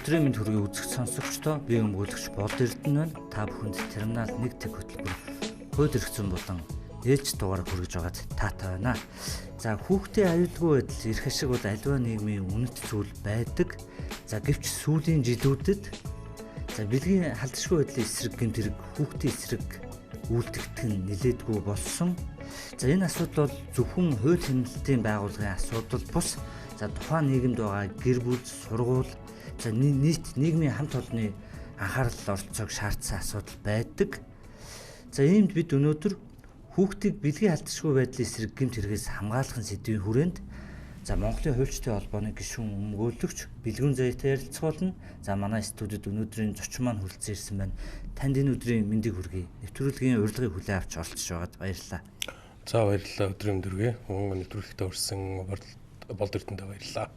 Өдрийн мэнд хүргэе үзэгч сонсогчдоо би өмгөөлөгч Болд Эрдэнэ байна. Та бүхэнд терминал 1 тэг хөтөлбөр хууль эрх зүйн болон ээлж дугаар хүргэж байгаад таатай байна. За хүүхдийн аюулгүй байдал эрх ашиг бол аливаа нийгмийн үнэт зүйл байдаг. За гэвч сүүлийн жилүүдэд бэлгийн халдшгүй байдлын эсрэг гэмт хэрэг хүүхдийн эсрэг үйлдэгдэх нь нэлээдгүй болсон. За энэ асуудал бол зөвхөн хууль хяналтын байгууллагын асуудал бус. За тухайн нийгэмд байгаа гэр бүл, сургууль, за нийт нийгмийн хамт олонны анхаарал оролцоог шаардсан асуудал байдаг. За иймд бид өнөөдөр хүүхдийг бэлгийн халдшгүй байдлын эсрэг гэмт хэрэгээс хамгаалахын сэдвийн хүрээнд Монголын хуульчдын холбооны гишүүн өмгөөлөгч Бэлгүн Заяатай ярилцах болно. За манай студид өнөөдрийн зочин маань хүрэлцэн ирсэн байна. Танд энэ өдрийн мэндийг хүргэе. Нэвтрүүлгийн урилгыг хүлээн авч оролцож байгаад баярлалаа. За баярлалаа, өдрийн мэндүргээ. Нэвтрүүлэгтээ орсон Болд Эрдэнэтэй баярлалаа.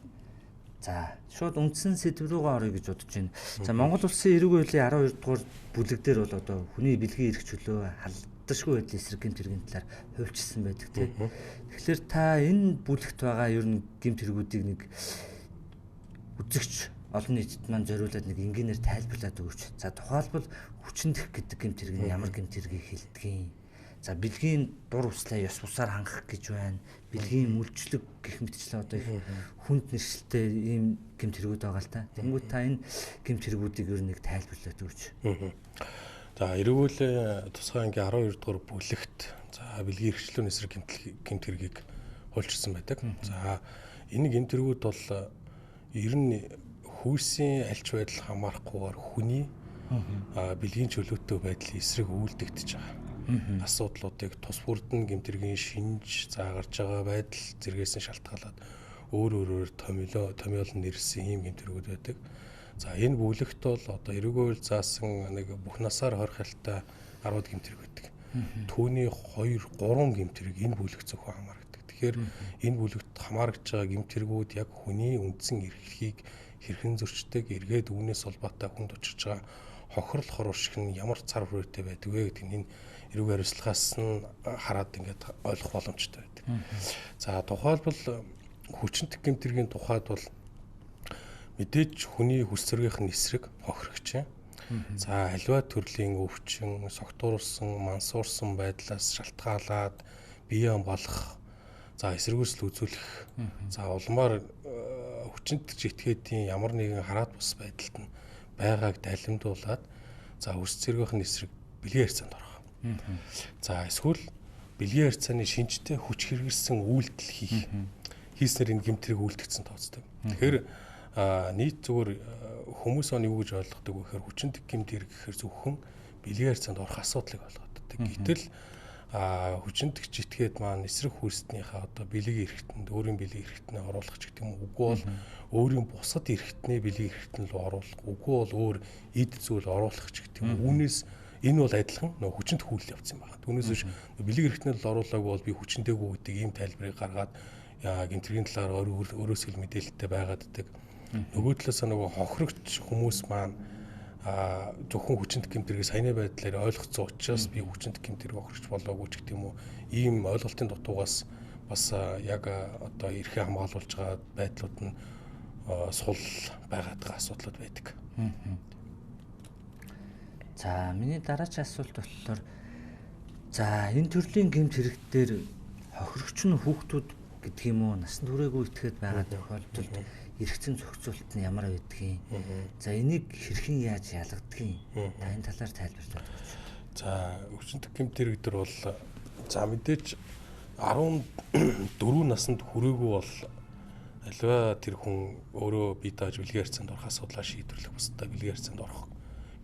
За шууд үндсэн сэдв рүүгээ орё гэж бодож байна. За Монгол улсын эрүүг хуулийн 12 дугаар бүлэг дээр бол одоо хүний бэлгийн эрх чөлөө халдшгүй байдлын эсрэг гэмт хэргийн талаар хуульчилсан байдаг тийм. Тэгэхээр та энэ бүлэгт байгаа ер нь гэмт хэрэгүүдийг нэг үзэгч олон нийтэд маань зориулаад нэг энгийнээр тайлбарлаад өгөөч. За тухайлбал хүчндэх гэдэг гэмт хэрэг нь ямар гэмт хэргийг хэлдэг юм. За бэлгийн дур услаа ёс бусаар хангах гэж байна. Бэлгийн мүлчлэг гэх мэтчлээ одоо их хүнд нэршилтэй ийм гэмт хэрэгүүд байгаа л та. Тэнгүүд та энэ гэмт хэрэгүүдийг ер нь нэг тайлбарлаад өгөөч. За эрүүл тусгай ангийн 12 дугаар бүлэгт за бэлгийн эрхчлөөний эсрэг гэмт хэргийг хуульчилсан байдаг. За энэ гэмт хэрэгүүд бол ер нь хүйсийн альч байдал хамаарахгүйгээр хүний бэлгийн чөлөөтэй байдлын эсрэг үйлдэгдэж байгаа асуудлуудыг тус бүрдэн гэмт хэргийн шинж гарч байгаа байдал зэргээс нь шалтгаалаад өөр томьёолн нэрсэн ийм гэмт хэрэгүүд байдаг. За энэ бүлэгт бол одоо эрүүгийн хууль заасан нэг бүх насаар хорих ялтай 10 гэмт хэрэг байдаг. Түүний 2-3 гэмт хэрэг энэ бүлэгт зөвхөн хамаардаг. Тэгэхээр энэ бүлэгт хамаарч байгаа гэмт хэрэгүүд яг хүний үндсэн эрхлийг хэрхэн зөрчдөг, эргээд үүнээс улбаатай хүнд учирч байгаа хохирол хор уршиг нь ямар цар хүрээтэй байдаг вэ гэдэг нь эрүүгийн хариуцлагаас нь хараад ингээд ойлгох боломжтой байдаг. За тухайлбал хүчнэтэх гэмт хэргийн тухайд бол мэдээж хүний хүс зэргийн эсрэг хохирогч. За аливаа төрлийн өвчин, согтуурсан, мансуурсан байдлаас шалтгаалаад биеэн болох, за эсэргүүцэл үзүүлэх, за улмаар хүчнэтэж этгээдийн ямар нэгэн хараат бус байдалд нь байгааг далимдуулаад за хүс зэргийн эсрэг бэлгийн харьцаанд орох. За эсвэл бэлгийн харьцааны шинжтэй хүч хэрэгэлсэн үйлдэл хийснээр энэ гэмт хэрэг үйлдэгдсэн тооцдог. Тэгэхээр нийт зүгээр хүмүүс юу гэж ойлгодог вэ гэхээр хүчнэтэх гэмт хэрэг гэхээр зөвхөн бэлгийн харьцаанд орох асуудлыг ойлгодог. Гэтэл хүчнэтэгч этгээд маань эсрэг хүйстнийхээ одоо бэлгийн эрхтэнд өөрийн бэлгийн эрхтнээ оруулах ч гэдэг юм уу. Үгүй бол өөрийн бусад эрхтнээ бэлгийн эрхтэн рүү оруулах. Үгүй бол өөр эд зүйл оруулах ч гэдэг юм. Үүнээс энэ бол адилхан нөө хүчнэтэх үйл явц юм байна. Түүнээс биш бэлгийн эрхтнээ л оруулаагүй бол би хүчнэтэйгүй гэдэг ийм тайлбарыг гаргаад гэмт хэргийн талаар өөрөөсөө л мэдээлэлтэй байгаад байдаг. Нөгөө талаас нөгөө хохирогч хүмүүс маань зөвхөн хүчнэтэх гэмт хэргийг саяны байдлаар ойлгоцсон учраас би хүчнэтэх гэмт хэрэг хохирогч болоогүй ч гэдэг юм уу. Ийм ойлголтын дутуугаас бас яг одоо эрхээ хамгаалуулж байгаа байдлууд нь сул байгаад байгаа асуудлууд байдаг. За миний дараагийн асуулт болохоор за энэ төрлийн гэмт хэрэг дээр хохирогч нь хүүхдүүд гэдэг юм уу насанд хүрээгүй итгээд байгаа тохиолдолд эрх зүйн зохицуулалт нь ямар байдгийг. За энийг хэрхэн яаж ялгадгийг та энэ талаар тайлбарлаад өгөөч. За хүчнэтэх гэмт хэрэг дээр бол за мэдээж 14 наснд хүрээгүй бол аливаа тэр хүн өөрөө бие дааж бэлгийн харьцаанд орох асуудлаа шийдвэрлэх бусдаа бэлгийн харьцаанд орох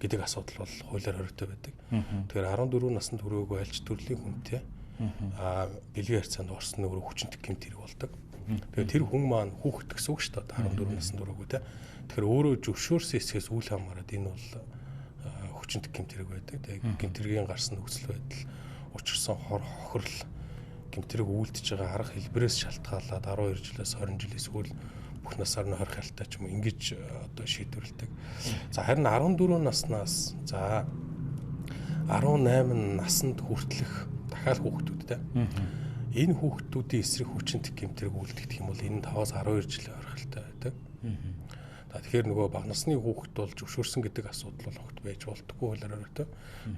гэдэг асуудал бол хуулиар хоригтой байдаг. Тэгэхээр 14 наснд хүрээгүй альч төрлийн хүнтэй бэлгийн харьцаанд орсон нь өөрөө хүчнэтэх гэмт хэрэг болдог. Тэгэхээр тэр хүн маань хүүхэд гэсэн үг шүү дээ 14 наснд хүрээгүй те. Тэгэхээр өөрөө зөвшөөрсөн эсгээс үйл хамааран энэ бол хүчнэтэх гэмт хэрэг байдаг. Тэгээ гэмт хэргийн гарсан нөхцөл байдал учирсан хохирол гэмт хэрэг үйлдэж байгаа арга хэлбэрээс шалтгаалаад 12 жилээс 20 жилээс үл бүх насаар нь хорих ялтай ч юм уу ингэж одоо шийдвэрлэдэг. За харин 14 наснаас за 18 наснд хүртэлх дахиад хүүхдүүдтэй. Энэ хүүхдүүдийн эсрэг хүчнэтэх гэмт хэрэг үйлдэгдэх юм бол энэ 5-12 жилийн орхилтой байдаг. За тэгэхээр нөгөө бага насны хүүхэд бол зөвшөөрсөн гэдэг асуудал бол огт байж болтгүй хуулиар өрөөтэй.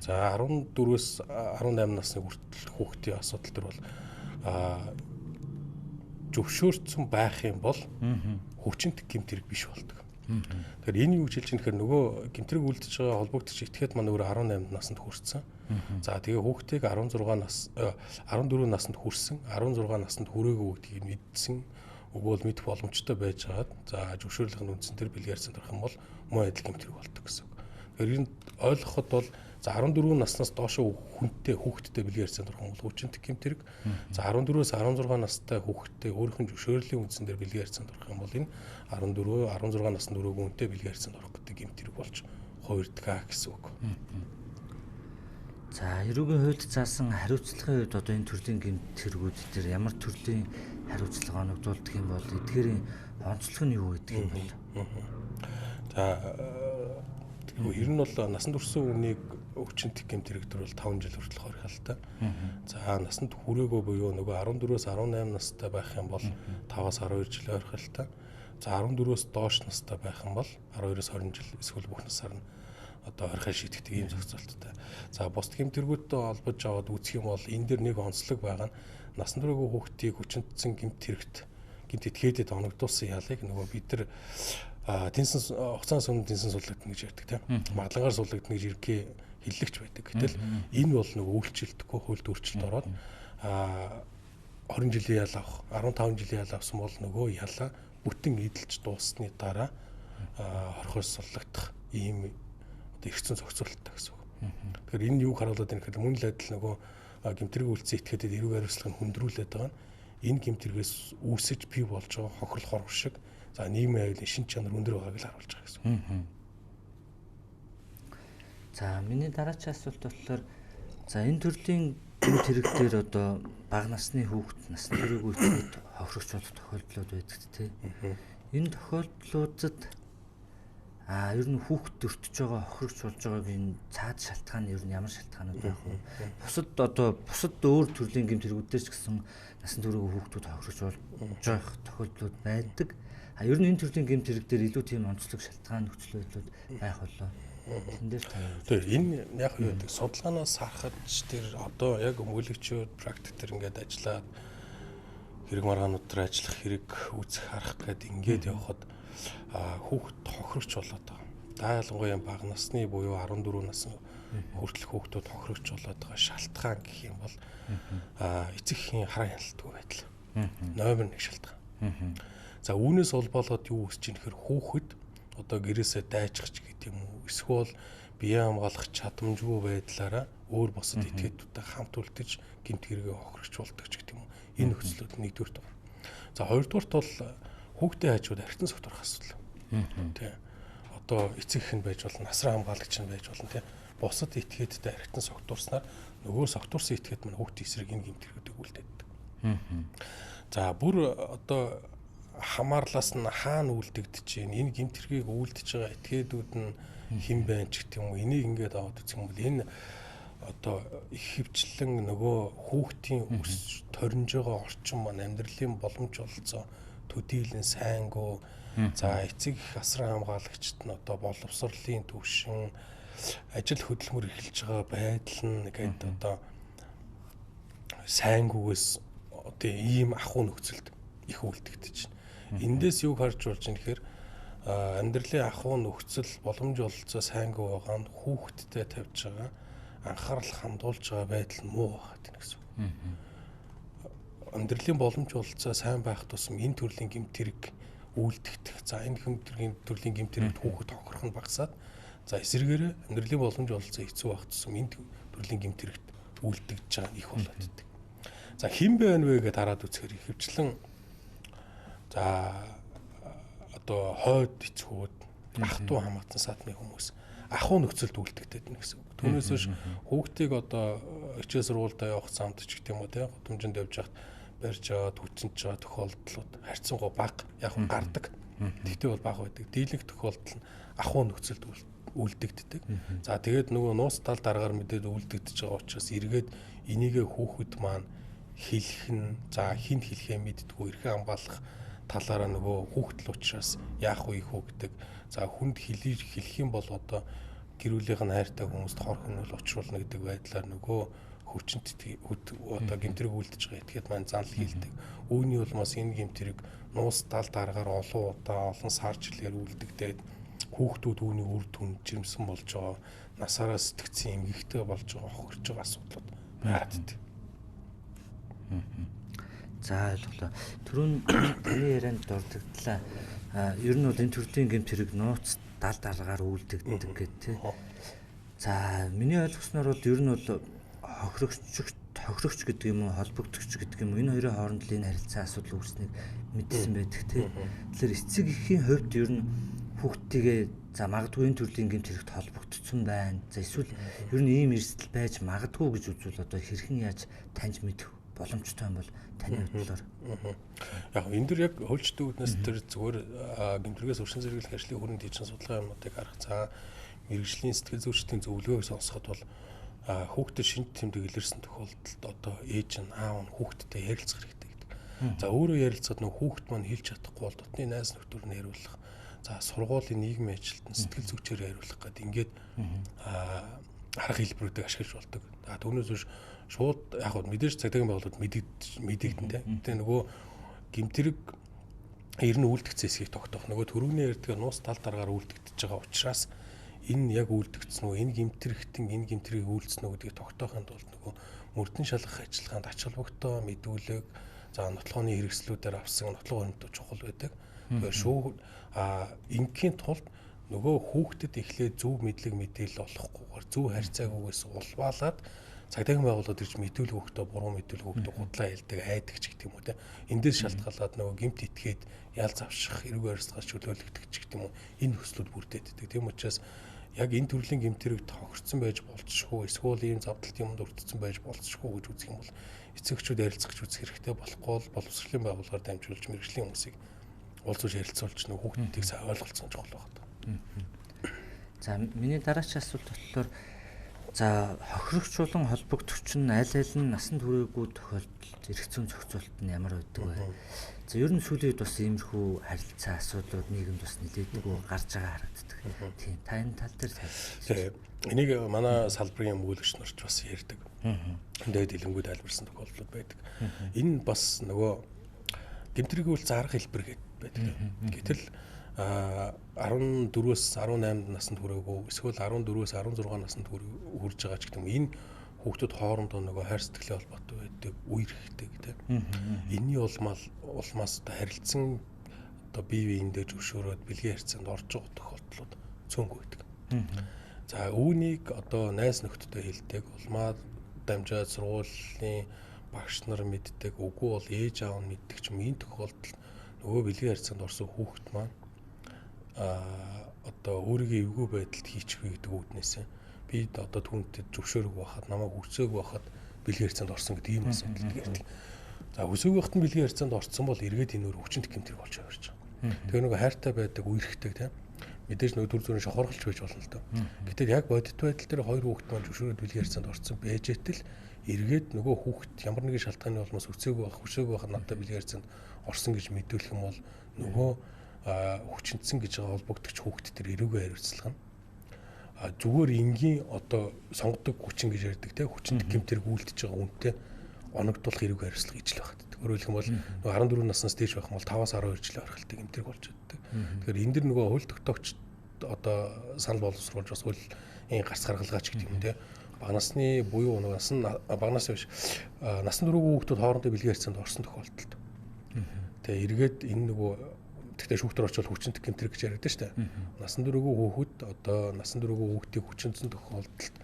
За 14-өөс 18 насны хүртэл хүүхдийн асуудал төр бол зөвшөөрсөн байх юм бол хүчинт гэмт хэрэг биш болдог. Тэгэхээр энэ юу гэж хэлж байгаа нөхөр нөгөө гэмт хэрэг үлдэж байгаа холбогдож этгээд манай өөр 18 наснд хүрсэн. За тэгээ хүүхдийг 14 наснд хүрсэн, 16 наснд хүрээгүй гэдгийг мэдсэн өгөөл мэдэх боломжтой байж байгаад за зөвшөөрлөгийн үндсэн дээр бэлгээрсэн тарах юм бол муу адил гэмт хэрэг болдог гэсэн. Тэгэхээр энэ ойлгоход бол за 14 наснаас доош хүүхдтэй бэлгээрсэн тарах юм бол хүчинт гэмт хэрэг. За 14-өөс 16 настай хүүхдтэй өөрийнх нь зөвшөөрлийн үндсэн дээр бэлгээрсэн тарах юм бол энэ 14, 16 наснд өрөөгүй хүнтэй бэлгээрсэн тарах гэдэг гэмт хэрэг болж хувирдгаа гэсэн үг. За эрүүгийн хувьд заасан хариуцлагын хувьд одоо энэ төрлийн гэмт хэрэгүүд дээр ямар төрлийн хариуцлага оногдуулдаг юм бол эдгээрийн онцлог нь юу гэдэг юм бол? За ер нь бол насанд хүрсэн хүнийг өвчнөд гэмт хэрэг төр бол 5 жил хүртэл хоригдaltaй. За насанд хүрээгүй буюу нөгөө 14-өөс 18 настай байх юм бол 5-аас 12 жил хоригдaltaй. За 14-өөс доош настай байх юм бол 12-оос 20 жил эсвэл бүх насаар нь одоо орхиол шийдэгдэг ийм зохицуулттай. За бусд гэмт хэрэгүүдтэй холбож аваад үзэх юм бол энэ дэр нэг онцлог байгаа нь насан туршийн хүүхдийг хүчинтсэн гэмт этгээдэд оногдуулсан ялыг нөгөө бид нар тэнсэн хугацааны өмнө тэнсэн суулгагдана гэж ярьдаг тийм. Магадлагаар суулгагдана гэж ерөнхий хэллэгч байдаг. Гэтэл энэ бол нөгөө үйлчлэлтэхгүй хуульд өөрчлөлт ороод 20 жилийн ял авах, 15 жилийн ял авсан бол нөгөө ялаа бүтэн эдэлж дууссаны дараа орхиос суулгагдах ийм эргэцэн зохицуулалттай гэсэн үг. Тэгэхээр энэ юуг харуулдаг юм гэхээр мөн л адил нөгөө гэмтрэг үйлцэн этгээдэд эрүүг хариуцлагыг хүндрүүлээд байгаа нь энэ гэмтрэгээс үүсэж бий болж байгаа хохирол хор шиг за нийгмийн аюулын шин чанар өндөр байгааг л харуулж байгаа гэсэн үг. За миний дараагийн асуулт болохоор за энэ төрлийн гэмт хэрэг дээр одоо бага насны хүүхэд насны төрөйг үйлчлээд хохирогч болох тохиолдлууд байдаг тийм. Энэ тохиолдлуудад ер нь хүүхэд өртөж байгаа хохирогч болж байгааг энэ цаад шалтгаан нь ер нь ямар шалтгаанууд байх вэ? Бусад өөр төрлийн гэмт хэрэгүүдээр ч гэсэн насан туршийн хүүхдүүд хохирогч болж байх тохиолдлууд байдаг. Ер нь энэ төрлийн гэмт хэрэг дээр илүү тийм онцлог шалтгаан нөхцөл байдлууд байх болоо. Тэн дээр тэр энэ яг юу гэдэг судалгаанаас харахад тэр одоо яг өмгөөлөгчөд практик төр ингээд ажиллаад хэрэг маргаанууд төр ажиллах хэрэг үзэх харах гэдэг ингээд явхад хүүхэд хохирогч болоод байгаа. За ялангуяа бага насны буюу 14 насны хүртэлх хүүхдүүд хохирогч болоод байгаа шалтгаан гэх юм бол эцэгхийн хараа хяналтгүй байдал. Номер 1 шалтгаан. За үүнээс улболоод юу үүсэж ийн гэхээр хүүхэд одоо гэрээсээ дайжчих гэдэг юм уу? Эсвэл бие хамгаалах чадамжгүй байдлаараа өөр бусад этгээдүүдтэй хамт үлдэж гэмт хэрэгээ хохирогч болдог ч гэдэг юм уу? Энэ нөхцлүүд нэгдүгürt байна. За хоёрдугаарт бол хүүхдээ хажууд архитан согтурах асуудал. Тэ. Одоо эцэг их нь байж болно, насран хамгаалагч нь байж болно, тэ. Бусад этгээдтэй архитан согтурснаар нөгөө согтурсан этгээд мань хүүхдийн эсрэг энэ гэмт хэрэгүүдийг үлдээдэг. За бүр одоо хамаарлаас нь хаана үлдэгдэж чинь энэ гэмт хэргийг үлдэж байгаа этгээдүүд нь хэн байна ч гэх юм уу энийг ингээд аваад үзэх юм бол энэ одоо их хөвчлэн нөгөө хүүхдийн өсч торинж байгаа орчин маань амьдралын боломж олцоо төдийлэн сайнгүй за эцэг их асран хамгаалагчд нь одоо боловсролын төвшин ажил хөдөлмөр эхэлж байгаа байдал нь гээд одоо сайнгүйгээс одоо ийм ахуй нөхцөлд их үлдэгдэж байна. Эндээс юу харж болж байна гэхээр амьдралын ахуй нөхцөл боломж олцоо сайнгүй байгаа нь хүүхдтэй тавьж байгаа анхаарал хандуулж байгаа байдал нь муу байгаа гэсэн үг. Амьдралын боломж олцоо сайн байх тусам энэ төрлийн гэмт хэрэг үйлдэгдэх. За энэ төрлийн гэмт хэрэгт хүүхэд хохирох нь багасаад за эсвэргээрээ амьдралын боломж олцоо хэцүү байх тусам энэ төрлийн гэмт хэрэгт үйлдэгдэж байгаа нь их болоод идэг. За хэн бэ вэ гэдээ хараад үзэхээр хөвчлэн за одоо хойд эцгүүд ах トゥ хамаатан саатны хүмүүс ахуй нөхцөлд үйлдэгдээд байна гэсэн үг. Түүнээс биш хүүхдийг одоо хичээл сургуультай явах замд ч гэх юм уу те гудамжинд явж хахад барьж аваад хүчинж байгаа тохиолдлууд харьцангуй бага яг гардаг. Тэгтээ бол бага байдаг. Дийлэнх тохиолдол нь ахуй нөхцөлд үйлдэгддэг. За тэгээд нөгөө нууц тал дараагаар мэдээд үйлдэгдэж байгаа учраас эргээд энийгээ хүүхэд маань хэлэх нь за хинт хэлхээ мэддэггүй эрхээ хамгаалах талаараа нөгөө хүүхдэл учраас яах вэ гэдэг. За хүнд хэлэх юм бол одоо гэр бүлийнх нь хайртай хүмүүст хор хөнөөл учруулна гэдэг байдлаар нөгөө хүчинт одоо гэмтрэг үлдэж байгаа этгээд маань занл хийлдэг. Үүний улмаас энэ гэмтрэг нуус тал дараагаар олон удаа олон сар жилээр үлдэгдээд хүүхдүүд үүний үр дүнд жирэмсэн болж байгаа. Насаараа сэтгцэн эмгэгтэй болж байгаа хохирж байгаа асуудлууд байдаг. За ойлголоо. Түрүүн таны ярианд дурддагдлаа. Ер нь бол энэ төрлийн гэмтрэг нууц тал дараагаар үлдэгддэг гэдэг. За миний ойлгосноор бол ер нь бол хохирогч гэдэг юм уу, холбогдогч гэдэг юм уу, энэ хоёрын хооронд л энэ харилцаа асуудал үүснийг мэдсэн байдаг тийм. Тэгэхээр эцэг эхийн хувьд ер нь хүүхдтэйгээ за магадгүй энэ төрлийн гэмт хэрэгт холбогдсон байна. За эсвэл ер нь ийм эрсдэл байж магадгүй гэж үзвэл одоо хэрхэн яаж таньж мэдэх боломжтой юм бол таны бодлоор. Яг энэ дэр яг хөлчтэй үднэс тэр зүгээр гэмтрэгээс өршин зэрэглэх ажлын хүрээнд хийсэн судалгаа юмнуудыг харах. За мэрэгжлийн сэтгэл зүйчдийн зөвлөгөөг сонсоход бол хүүхдэд шинж тэмдэг илэрсэн тохиолдолд одоо ээж нь аав нь хүүхдтэй ярилцах хэрэгтэй гэдэг. За өөрөө ярилцаад нөх хүүхд маань хэлж чадахгүй бол дотны найз нөхдөр нь яриулах. За сургуулийн нийгмийн ажилтнаа сэтгэл зүйчээр яриулах гэдэг ингээд арга хэлбэрүүдийг ашиглаж болдог. Түүнээс биш шууд яг хөө мэдээж цагдаагийн байгууллагууд мэдэгдэн тэ. Тэгээ нөгөө гэмтрэг ер нь үлдгэцээс их тогтоох. Нөгөө төрөгний ярьдаг нуус тал дараагаар үлдэгдэж байгаа учраас энэ яг үлдэгдсэн үү, энэ гэмтрийг үйлдсэн үү гэдгийг тогтоохын тулд нөгөө мөрдөн шалгах ажиллагаанд ач холбогдол мэдүүлэг, за нотлохооны хэрэгслүүдээр авсан нотлох өрнөд чухал байдаг. Тэгэхээр ингийн тулд нөгөө хүүхдэд эхлээд зөв мэдлэг мэдээлэл олохгүйгээр зөв харьцаагүйгээс улбаалаад цагдаагийн байгууллагууд ирж мэдүүлэг өгөхдөө буруу мэдүүлэг өгдөг, худлаа хэлдэг, айдаг ч гэх юм уу те. Эндээс шалтгаалаад нөгөө гэмт итгээд ял завших, эрүүг арилсгаж чөлөөлөгдөх ч гэх юм уу энэ төслүүд бүрдээддэг. Тийм учраас яг энэ төрлийн гэмтрийг тохирцсон байж болцсохгүй, эсвэл ийм завдалтын юмд өртсөн байж болцсохгүй гэж үзэх юм бол эцэгчүүд ярилцах гэж үзэх хэрэгтэй болохгүй бол боловсролын байгууллагаар дамжуулж мэрэгжлийн хүмүүсийг уулзуулж ярилцуулж нөгөө хүүхдүүдийг сайн ойлголцсон чухал байна. За миний дараагийн асуулт болохоор за хохирогч болон холбогдогч нь аль аль нь насан туршаагүй тохиолдолд эрх зүйн зохицуулалт нь ямар байдаг вэ? За ер нь сүүлийн үед бас иймэрхүү харилцаа асуудлууд нийгэмд бас нэлээдэггүй гарч байгаа харагддаг. Тийм та энэ тал дээр тийм. Энийг манай салбарын мүүлэгч нарч бас ярьдаг. Эндээ дэлгэнгүй тайлбарсан тохиолдлууд байдаг. Энэ бас нөгөө гэмтрийг үл зарах хэлбэр байдаг. Гэтэл 14-өөс 18 наснд хүрээгүй эсвэл 14-өөс 16 наснд хүрж байгаа ч гэдэг юм. Энэ хүүхдүүд хоорондоо нөгөө хайр сэтгэлийн холбоотой байдаг, үер ихтэй гэдэг. Энийний улмаас одоо харилцан одоо бие биендээ зөвшөөрөөд бэлгийн харьцаанд орж байгаа тохиолдлууд цөөнгүй байдаг. За үүнийг одоо найз нөхдөдөө хэлдэг, улмаа дамжаад сургуулийн багш нар мэддэг, үгүй бол ээж аав нь мэддэг ч юм. Энэ тохиолдолд нөгөө бэлгийн харьцаанд орсон хүүхд маань одоо өөрийнхөө эвгүй байдалд хийчихвэ гэдэг үүднээсээ би одоо түүнтэй зөвшөөрөг байхад намайг хүсээгүй байхад бэлгийн харьцаанд орсон гэдэг ийм асуудал гэдэг. За хүсээгүй байхад нь бэлгийн харьцаанд орсон бол эргээд энэ өөр хүчинт гэмтрэг болж явж байгаа. Тэгээ нөгөө хайртай байдаг, үерхдэг тийм мэдээж нөгөө төр зүрийн шохорхолч байж болно л доо. Гэтэл яг бодит байдал дээр хоёр хүүхэд маань зөвшөөрөд бэлгийн харьцаанд орсон байжээтэл эргээд нөгөө хүүхэд ямар нэгэн шалтгааны улмаас хүсээгүй байхад надад бэлгийн харьцаанд орсон гэж мэдүүлэх юм бол нөгөө хүчинтсэн гэж байгаа холбогдогч хүүхэд төр эрүүгээ хариуцлага нь зүгээр энгийн одоо сонгодог хүчин гэж ярьдаг те хүчинт гэмтрэг үлдэж байгаа үнэтэй оногдуулах эрүүгээ хариуцлага ижил багт. Өөрөөр хэлэх юм бол 14 наснаас дээш байх юм бол 5-аас 12 жилийн орхилтыг гэмтрэг болж байдаг. Тэгэхээр энэ дэр нөгөө хууль тогтоогч одоо санал боловсруулж бас хууль гарц гаргалгаач гэдэг юм те бага насны буюу бага насны биш насан туршаагүй хүүхдүүд хоорондоо бэлгийн харьцаанд орсон тохиолдолд тэгээ эргээд энэ нөгөө тэгтээ шүүхтэр очивол хүчинт гэмтрэг гэж яриад шүү дээ. Насан туршаагүй хүүхэд одоо насан туршаагүй хүүхдийг хүчинтсэн тохиолдолд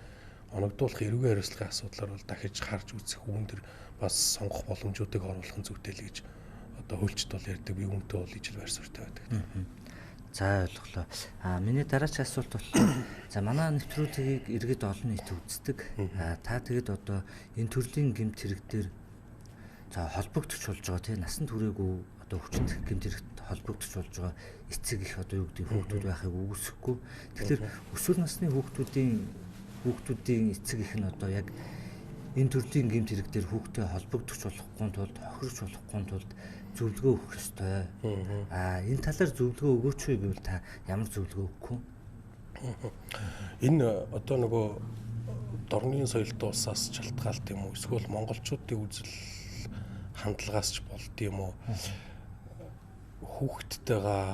оногдуулах эрүүгийн хариуцлагын асуудлаар бол дахиж харж үзэх үүн дэр бас сонгох боломжуудыг оруулах нь зүйтэй л гэж одоо хөлчд бол ярьдаг. Би үүнтэй бол ижил байр суурьтай байдаг. За ойлголоо. Миний дараагийн асуулт болохоор за манай нэвтрүүлгийг иргэд олон нийт үздэг. Та тэгэд одоо энэ төрлийн гэмт хэрэг дээр за холбогдож болж байгаа тийм насан туршаагүй одоо хүчинт гэмт хэрэгт холбогдож болж байгаа эцэг их одоо юу гэдэг хүүхдүүд байхыг үгүйсэхгүй. Тэгэхээр өсвөр насны хүүхдүүдийн эцэг их нь одоо яг энэ төрлийн гэмт хэрэг дээр хүүхдэд холбогдож болохгүй тулд хохирч болохгүй тулд зөвлөгөө өгөх ёстой. Энэ талаар зөвлөгөө өгөөч үү гэвэл та ямар зөвлөгөө өгөх вэ? Энэ одоо нөгөө дорны соёлтой улсаас шалтгаалт юм уу? Эсвэл монголчуудын үзэл хандлагаас ч болд юм уу? Хүүхдтэйгээ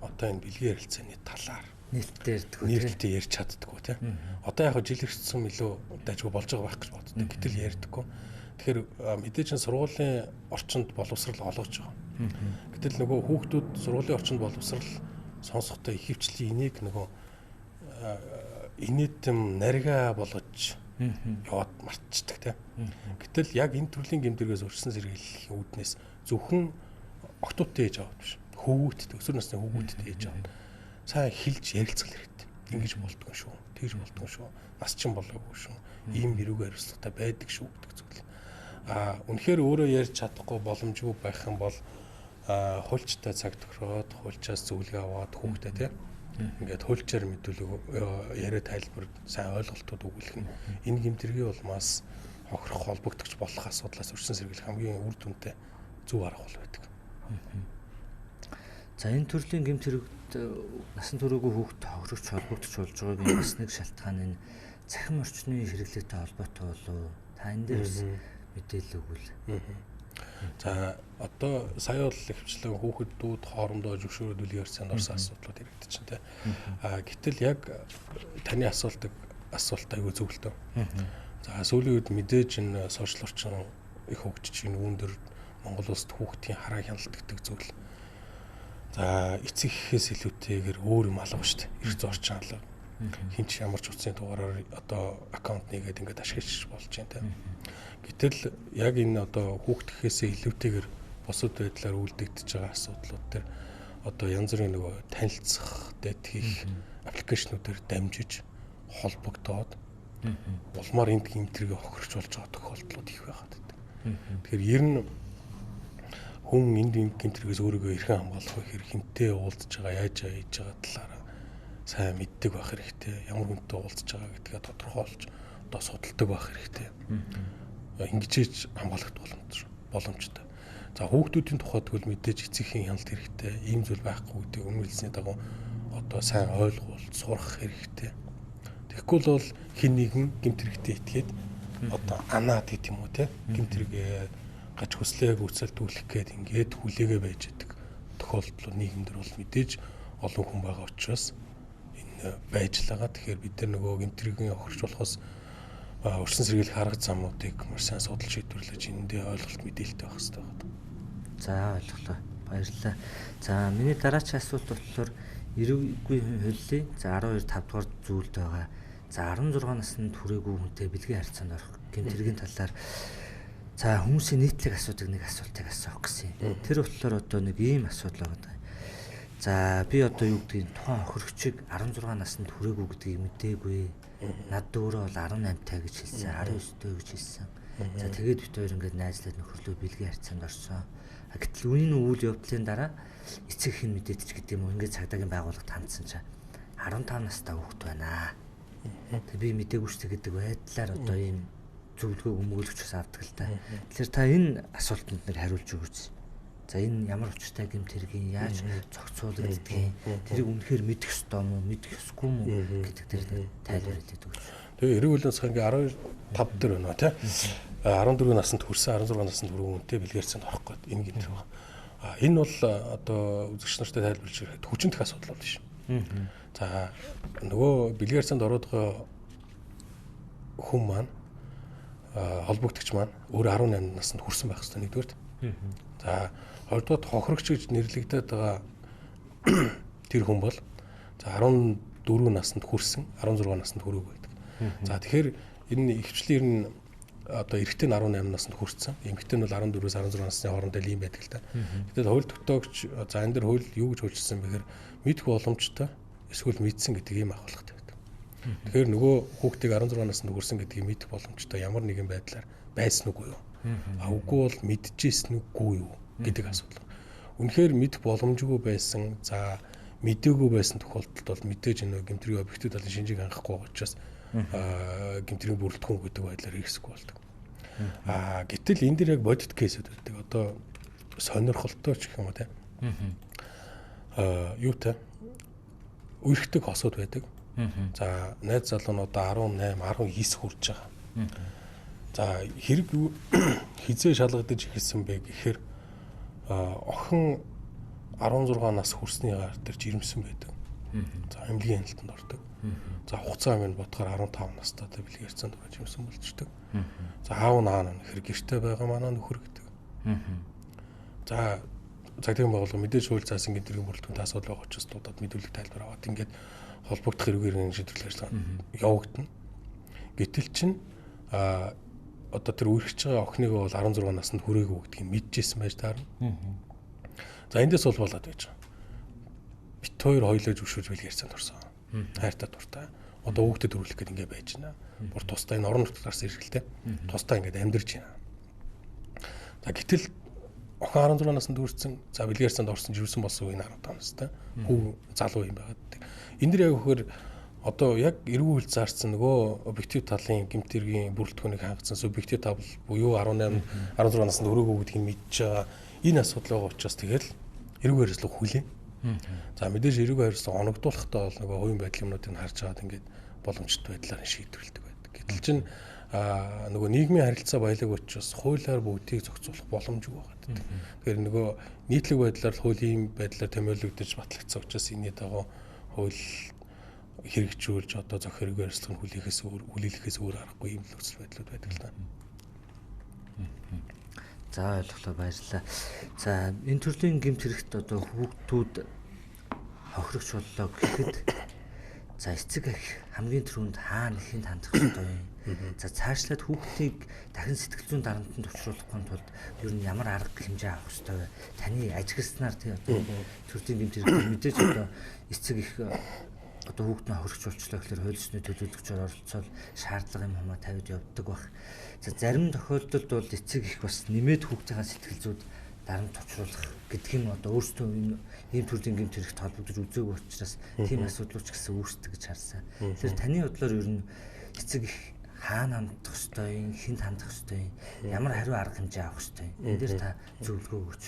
одоо энэ бэлгийн харилцааны талаар нээлттэй ярьж чаддаггүй тийм. Одоо яг жил ирсэн илүү дайггүй болж байгаа байх гэж боддог. Гэтэл ярьдаггүй. Тэгэхээр мэдээж нь сургуулийн орчинд боловсрал олгож байгаа. Гэтэл нөгөө хүүхдүүд сургуулийн орчинд боловсрал сонсохдоо ихэвчлэн энийг нөгөө инээдэм нарга болгож яваад мартчихдаг тийм. Гэтэл яг энэ төрлийн гэмтэргээс урьдчилан сэргийлэх үүднээс зөвхөн октоодтэй ээж аваад биш. Хүүхдтэй өсвөр насны хүүхдтэй ээж аваад сайн хэлж ярилцгал хэрэгтэй. Ингэж болдгоо шүү. Тэгж болдгоо шүү. Нас чинь болоогүй шүү. Ийм мэрүүгээр хариуцлагатай байдаг шүү гэдэг зүйл. Үнэхээр өөрөө ярьж чадахгүй боломжгүй байх юм бол хуульчтай цаг тохироод хуульчаас зөвлөгөө аваад хүүхдээ тийм ингээд хуульчаар мэдүүлэг яриа тайлбар сайн ойлголтууд өгүүлэх нь энэ гэмтэргийн улмаас хохирох холбогдогч болох асуудлаас урьдчилан сэргийлэх хамгийн үр дүнтэй зөв арга бол байдаг. За энэ төрлийн гэмт хэрэгт насан туршаагүй хүүхд хохирогч холбогдож болж байгаагийн бас нэг шалтгаан нь цахим орчны хэрэглээтэй холбоотой болов. Та энэ дээр мэдээлэл өгвөл. За одоо сая бол ихвчлэн хүүхдүүд хоорондоо зөвшөөрөд үл ярьсан орсон асуудлууд яригдчих чинь тэ. Гэтэл яг таны асуулт аюу зөвлөлтөө. За сүүлийн үед мэдээж энэ сошиал орчин их хөгжиж чинь үүндөр Монгол улсад хүүхдийн хараа хяналтдаг зүйл. За эцэг эхээс илүүтэйгээр өөр юм алга шүү дээ. Эрх зорчин алга. Хинч ямар ч утасны дугаараар одоо аккаунт нэгээд ингээд ашиглаж болж байна тийм. Гэтэл яг энэ одоо хүүхдийнхээсээ илүүтэйгээр бусад байдлаар үлдэгдэж байгаа асуудлууд төр одоо янз бүрийн нөгөө танилцах, дэд хийх аппликейшнүүдээр дамжиж холбогдоод улмаар энд гэмтэргээ хохирч болж байгаа тохиолдлууд их байгаад байдаг. Тэгэхээр ер нь хүн энд гэмтэргээс өөрийгөө эрхэн хамгаалах хэрэг хинтээ уулзж байгаа, яаж хийж байгаа талаараа сайн мэддэг байх хэрэгтэй. Ямар хүнтэй уулзж байгаа гэдгээ тодорхойлж одоо судалдаг байх хэрэгтэй. Ингэжээч хамгаалах боломжтой. За хүүхдүүдийн тухайд тэгвэл мэдээж эцэгхийн хяналт хэрэгтэй. Ийм зүйл байхгүй гэдэг өмнөлсний дагуу одоо сайн ойлгуулж сурах хэрэгтэй. Тэгэхгүй бол хэн нэгэн гэмт хэрэгтээ итгээд одоо анаад гэдэг юм уу те гэмт хэрэгээ гаж хүслээг үцэлдүүлэх гээд ингээд хүлээгээ байж идэг тохиолдол нийгэмдэр бол мэдээж олон хүн байгаа учраас энэ байж л байгаа. Тэгэхээр бид нар нөгөө гэмт хэрэгийн хохирч болохоос урьдчилан сэргийлэх арга замуудыг маш сайн судалж шийдвэрлэж эндээ ойлголт мэдээлэлтэй байх хэрэгтэй байна. За ойлголоо. Баярлалаа. За миний дараагийн асуулт болохоор эрүүгийн хөллийн за 12 5 дугаар зүйлд байгаа. За 16 наснд хүрээгүй хүнтэй бэлгийн харьцаанд орох гэмт хэрэгийн талаар за хүмүүсийн нийтлэг асуудаг нэг асуултыг асуух гэсэн. Тэр болохоор одоо нэг ийм асуудал байгаа. За би одоо юу гэдгийг тухайн хохирогчийг 16 наснд хүрээгүй гэдгийг мэдээгүй. Над өөрөө бол 18 таа гэж хэлсэн, 19 таа гэж хэлсэн. За тэгээд бид хоёр ингээд найзлаад нөхөрлөө бэлгийн харьцаанд орсон. Гэтэл үнийн үйл явдлын дараа эцэг хэн мэдээдч гэдэг юм уу ингээд цагдаагийн байгууллагад хандсан чинь 15 настай хүүхэд байна. Тэг би мэдээгүй шүү гэдэг байдлаар одоо ийм зөвлөгөө өмгөөлөгчөөс авдаг л та. Тэгэхээр та энэ асуултанд нэр хариулж өгөөч. За энэ ямар учиртай гэмт хэргийн яаж зохицуулагддгийг тэрийг үнэхээр мэдэх ёстой мó мэдэх ёсгүй мó гэдэг дээр тайлбар хэлээд өгөөч. Тэгээ эрэг үйл ажиллагааны 12 5 дээр байна тий. 14 наснд хүрсэн 16 наснд хүрэх хүнтэй бэлгээрцэнд орох гээд энэ гэмт хэрэг. Энэ бол одоо үзэгч нартай тайлбарлаж ирэхэд хүчнэх асуудал бол биш. За нөгөө бэлгээрцэнд ороод байгаа хүн маань холбогдогч маань өөр 18 наснд хүрсэн байх хэрэгтэй нэгдүгээр. За хоёрдугаар хохирогч гэж нэрлэгдээд байгаа тэр хүн бол за 14 наснд хүрсэн 16 наснд хүрээгүй байдаг. За тэгэхээр энэ ихвчлэн ер нь одоо эрэгтэй нь 18 наснд хүрсэн. Эмэгтэй нь бол 14-өөс 16 насны хоорондоо ийм байдаг л та. Гэтэл хууль тогтоогч за энэ дэр хууль юу гэж хуульчилсан бэхээр мэдэх боломжтой эсвэл мэдсэн гэдэг ийм ахвалгатай байдаг. Тэгэхээр нөгөө хүүхдийг 16 наснд хүрсэн гэдгийг мэдэх боломжтой ямар нэгэн байдлаар байсан үгүй юу? Үгүй бол мэдчихсэн үгүй юу гэдэг асуудал. Үнэхээр мэдэх боломжгүй байсан, за мэдээгүй байсан тохиолдолд бол мэдээж энэ гэмтрийн объектууд талын шинжийг хангахгүй байгаа учраас гэмтрийн бүрэлдэхүүн гэдэг байдлаар хэрэгсэхгүй болдог. Гэтэл энэ дэр яг бодит кейсүүд байдаг. Одоо сонирхолтой ч гэх юм уу те. Юутай үерхдэг хосууд байдаг. За найз залуунуудаа 18, 19 хүрж байгаа. За хэрэг хизээ шалгадаж ирсэн бэ гэхээр охин 16 нас хүрсний гар дээр жирэмсэн байдаг. За эмнэлгийн хяналтанд ордог. За хугацаа минь бодохоор 15 настай бэлгийн ярьцанд жирэмсэн болчдөг. За аав наан нөхөр гэртээ байгаа манай нөхөр гэдэг. За цагтын байгууллага мэдээж хууль заасан гинтэргийн бүрэлдэхүүнтэй асуудал байгаа учраас дуудаад мэдүүлэг тайлбар аваад ингээд холбогдох хэрэгээр шийдвэрлэх ажиллагаа явагдана. Гэтэл чин одоо тэр үерхэж байгаа охиныгоо бол 16 наснд хүрээгүй гэдгийг мэдчихсэн байж таарна. За эндээс бол болоод байж байгаа. Бит хоёр хоёлоо зөвшөөрж бэлгийн ярьцанд орсон. Хайртай дуртай. Одоо хүүхдэд төрүүлэх гээд ингэ байж байна. Бүр тусдаа энэ орон нутгаас иргэлтэй. Тусдаа ингэ амьдарч байна. За гэтэл охин 16 наснд хүрсэн, за бэлгийн ярьцанд орсон жирэмсэн болсон үеийн 15 настай. Хүү залуу юм байгаад. Энэ дэр яг өгөхөр одоо яг эргүү хэл заарсан нөгөө объектив талын гэмтэргийн бүрэлдэхүүнийг хангацсан субъектив тал буюу 18, 16 наснд өрөөгөө гэдгийг мэдж байгаа энэ асуудал байгаа учраас тэгэл эргүү харьцлага хүлээн. За мэдээж эргүү харьцлага оногдуулахдаа бол нөгөө хувийн байдлын юмнуудыг харж аваад ингээд боломжтой байдлаар шийдвэрлэдэг байдаг. Гэтэл чинь нөгөө нийгмийн харилцаа баялаг учраас хуулиар бүгдийг зохицуулах боломжгүй байгаа. Тэгэхээр нөгөө нийтлэг байдлаар хуулийн байдлаар томьёологдож батлагдсан учраас энэ дагуу хууль хэрэгжүүлж одоо зохих хэрэггүй харилцааг хүлээлгэхээс өөр аргагүй юм нөхцөл байдлууд байдаг л та. За ойлголоо баярлалаа. За энэ төрлийн гэмт хэрэгт одоо хүүхдүүд хохирогч боллоо гэхэд за эцэг эх хамгийн түрүүнд хаана ихэнд хандах ёстой юм. За цаашлаад хүүхдийг дахин сэтгэл зүйн дарамтанд учруулахгүй тулд ер нь ямар арга хэмжээ авах ёстой вэ? Таны ажигласнаар тий одоо төрлийн гэмт хэрэг мэдээж одоо эцэг эх одоо хүүхдний хохирогч болчлоо гэхээр хууль ёсны төлөөлөгчөөр оролцоод шаардлага юм хамаа тавиад явдаг баг. За зарим тохиолдолд бол эцэг их бас нэмээд хүүхдийн сэтгэл зүйд дарамт учруулах гэдэг нь одоо өөрсдөө ийм төрлийн гэмт хэрэгт холбогдож үзээгүй учраас тийм асуудлууд ч гэсэн үүсдэг гэж харсан. Тэгэхээр таны бодлоор ер нь эцэг их хаана хандах ёстой юм, хэнд хандах ёстой юм, ямар хариу арга хэмжээ авах ёстой юм. Энэ дээр та зөвлөгөө өгөөч.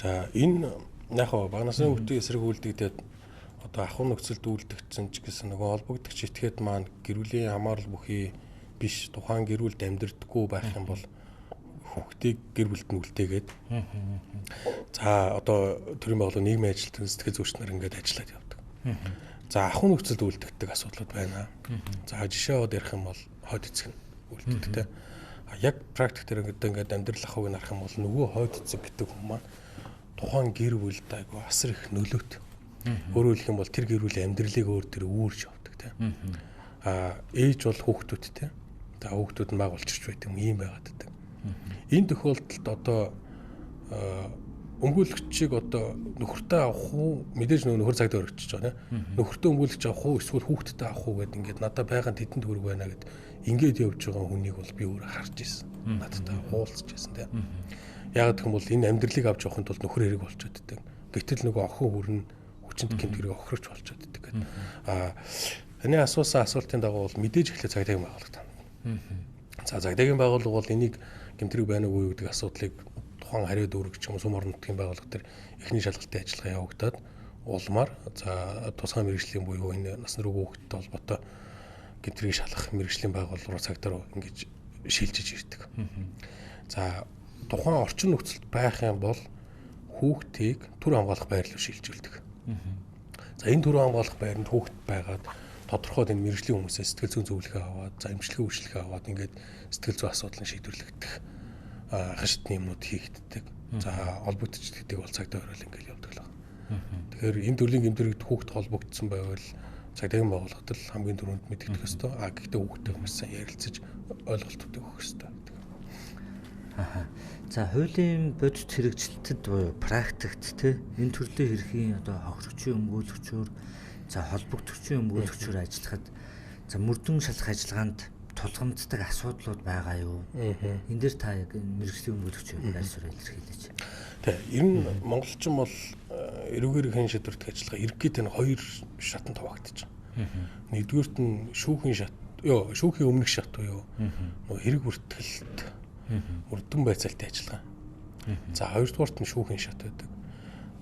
За энэ яг багнасны хүүхдийн эсрэг үйлдэгдээд одоо ахуй нөхцөлд үйлдэгдсэн ч гэсэн нөгөө холбогдогч этгээд маань гэр бүлийн хамаарал бүхий биш тухайн гэр бүлд амьдрдаггүй байх юм бол хүүхдийг гэр бүлд нь үлдээгээд за одоо төрийн байгууллага нийгмийн ажилтны сэтгэл зүйч нар ингээд ажиллаад явдаг. За ахуй нөхцөлд үйлдэгдэг асуудлууд байна. За жишээ аваад ярих юм бол хойд эцэг нь үйлдэгтэй. Яг практик дээр ингээд амьдрал ахуйг харах юм бол нөгөө хойд эцэг гэдэг хүмүүс маань тухайн гэр бүлд айгүй асар их нөлөөт. Өөрөөр хэлэх юм бол тэр гэр бүлийн амьдралыг өөр төр үүрж явдаг тийм. Ээж бол хүүхдүүдтэй. За хүүхдүүд нь байгуулчирч байдаг юм байгаад байдаг. Энэ тохиолдолд одоо өмгөөлөгчийг одоо нөхөртөө авах уу мэдээж нөхөр цагдаа өргөжж байгаа тийм. Нөхөртөө өмгөөлөгч авах уу эсвэл хүүхдтэй авах уу гэдэг ингээд надад байгаан тэдэнд хүрэг байна гэд ингээд явж байгаа хүнийг бол би өөрөө харж ирсэн. Надтай хуулцж ирсэн тийм. Яг гэх юм бол энэ амьдралыг авч явахын тулд нөхөр хэрэг болчиход байдаг. Гэтэл нөгөө охин хүрнэ хүчинт гэмт хэрэг охирч болчиход байдаг гэдэг. Таны асуусан асуултын дагуу бол мэдээж эхлээ цагдаагийн байгууллага тань. За цагдаагийн байгууллага бол энийг гэмтрэг байна уу гэдэг асуудлыг тухайн хариуд үүрэг ч юм уу сум орон нутгийн байгууллага төр эхний шалгалтын ажиллагаа явагдаад улмаар за тусгай мэргэжлийн буюу энэ нас наруугүй хүүхдтэй холбоотой гэмтрийг шалгах мэргэжлийн байгууллага руу цагдаа руу ингэж шилжиж ирдэг. За тухайн орчин нөхцөлд байх юм бол хүүхдийг төр хамгаалах байр руу шилжүүлдэг. За энэ төр хамгаалах байранд хүүхд байгаад тодорхой энэ мэргэжлийн хүмүүсээс сэтгэл зүйн зөвлөгөө аваад за эмчилгээ үйлчлэгээ аваад ингээд сэтгэл зүйн асуудлыг шийдвэрлэгдэх хашидны юмнууд хийгддэг. За холбогдчихдгийг бол цагдаа орол ингээд явдаг л байна. Тэгэхээр энэ төрлийн гэмтрэгт хүүхд холбогдсон байвал цагдаагийн байгууллагад л хамгийн түрүүнд мэдэгдэх ёстой. Гэхдээ хүүхдтэй хүмүүс сайн ярилцаж ойлголтууд өгөх ёстой. За хуулийн бодит хэрэгжилтэд буюу практикт те энэ төрлийн хэргийн одоо хохирогчийн өмгөөлөгчөөр за холбогдогчийн өмгөөлөгчөөр ажиллахад за мөрдөн шалах ажиллагаанд тулгамддаг асуудлууд байгаа юу? Энэ дээр та яг мэргэжлийн өмгөөлөгчөөр байр суурь илэрхийлж. Тэг. Ер нь монголчин бол эрүүгээр хэн шийдвэрлэх ажиллагаа эргээд энэ хоёр шатанд хуваагдаж байгаа. Нэгдүгээрт нь шүүхийн шат шүүхийн өмнөх шат буюу нөгөө хэрэг бүртгэлт үрдэн байцаалтын ажиллагаа. За хоёрдугаарт нь шүүхийн шат байдаг.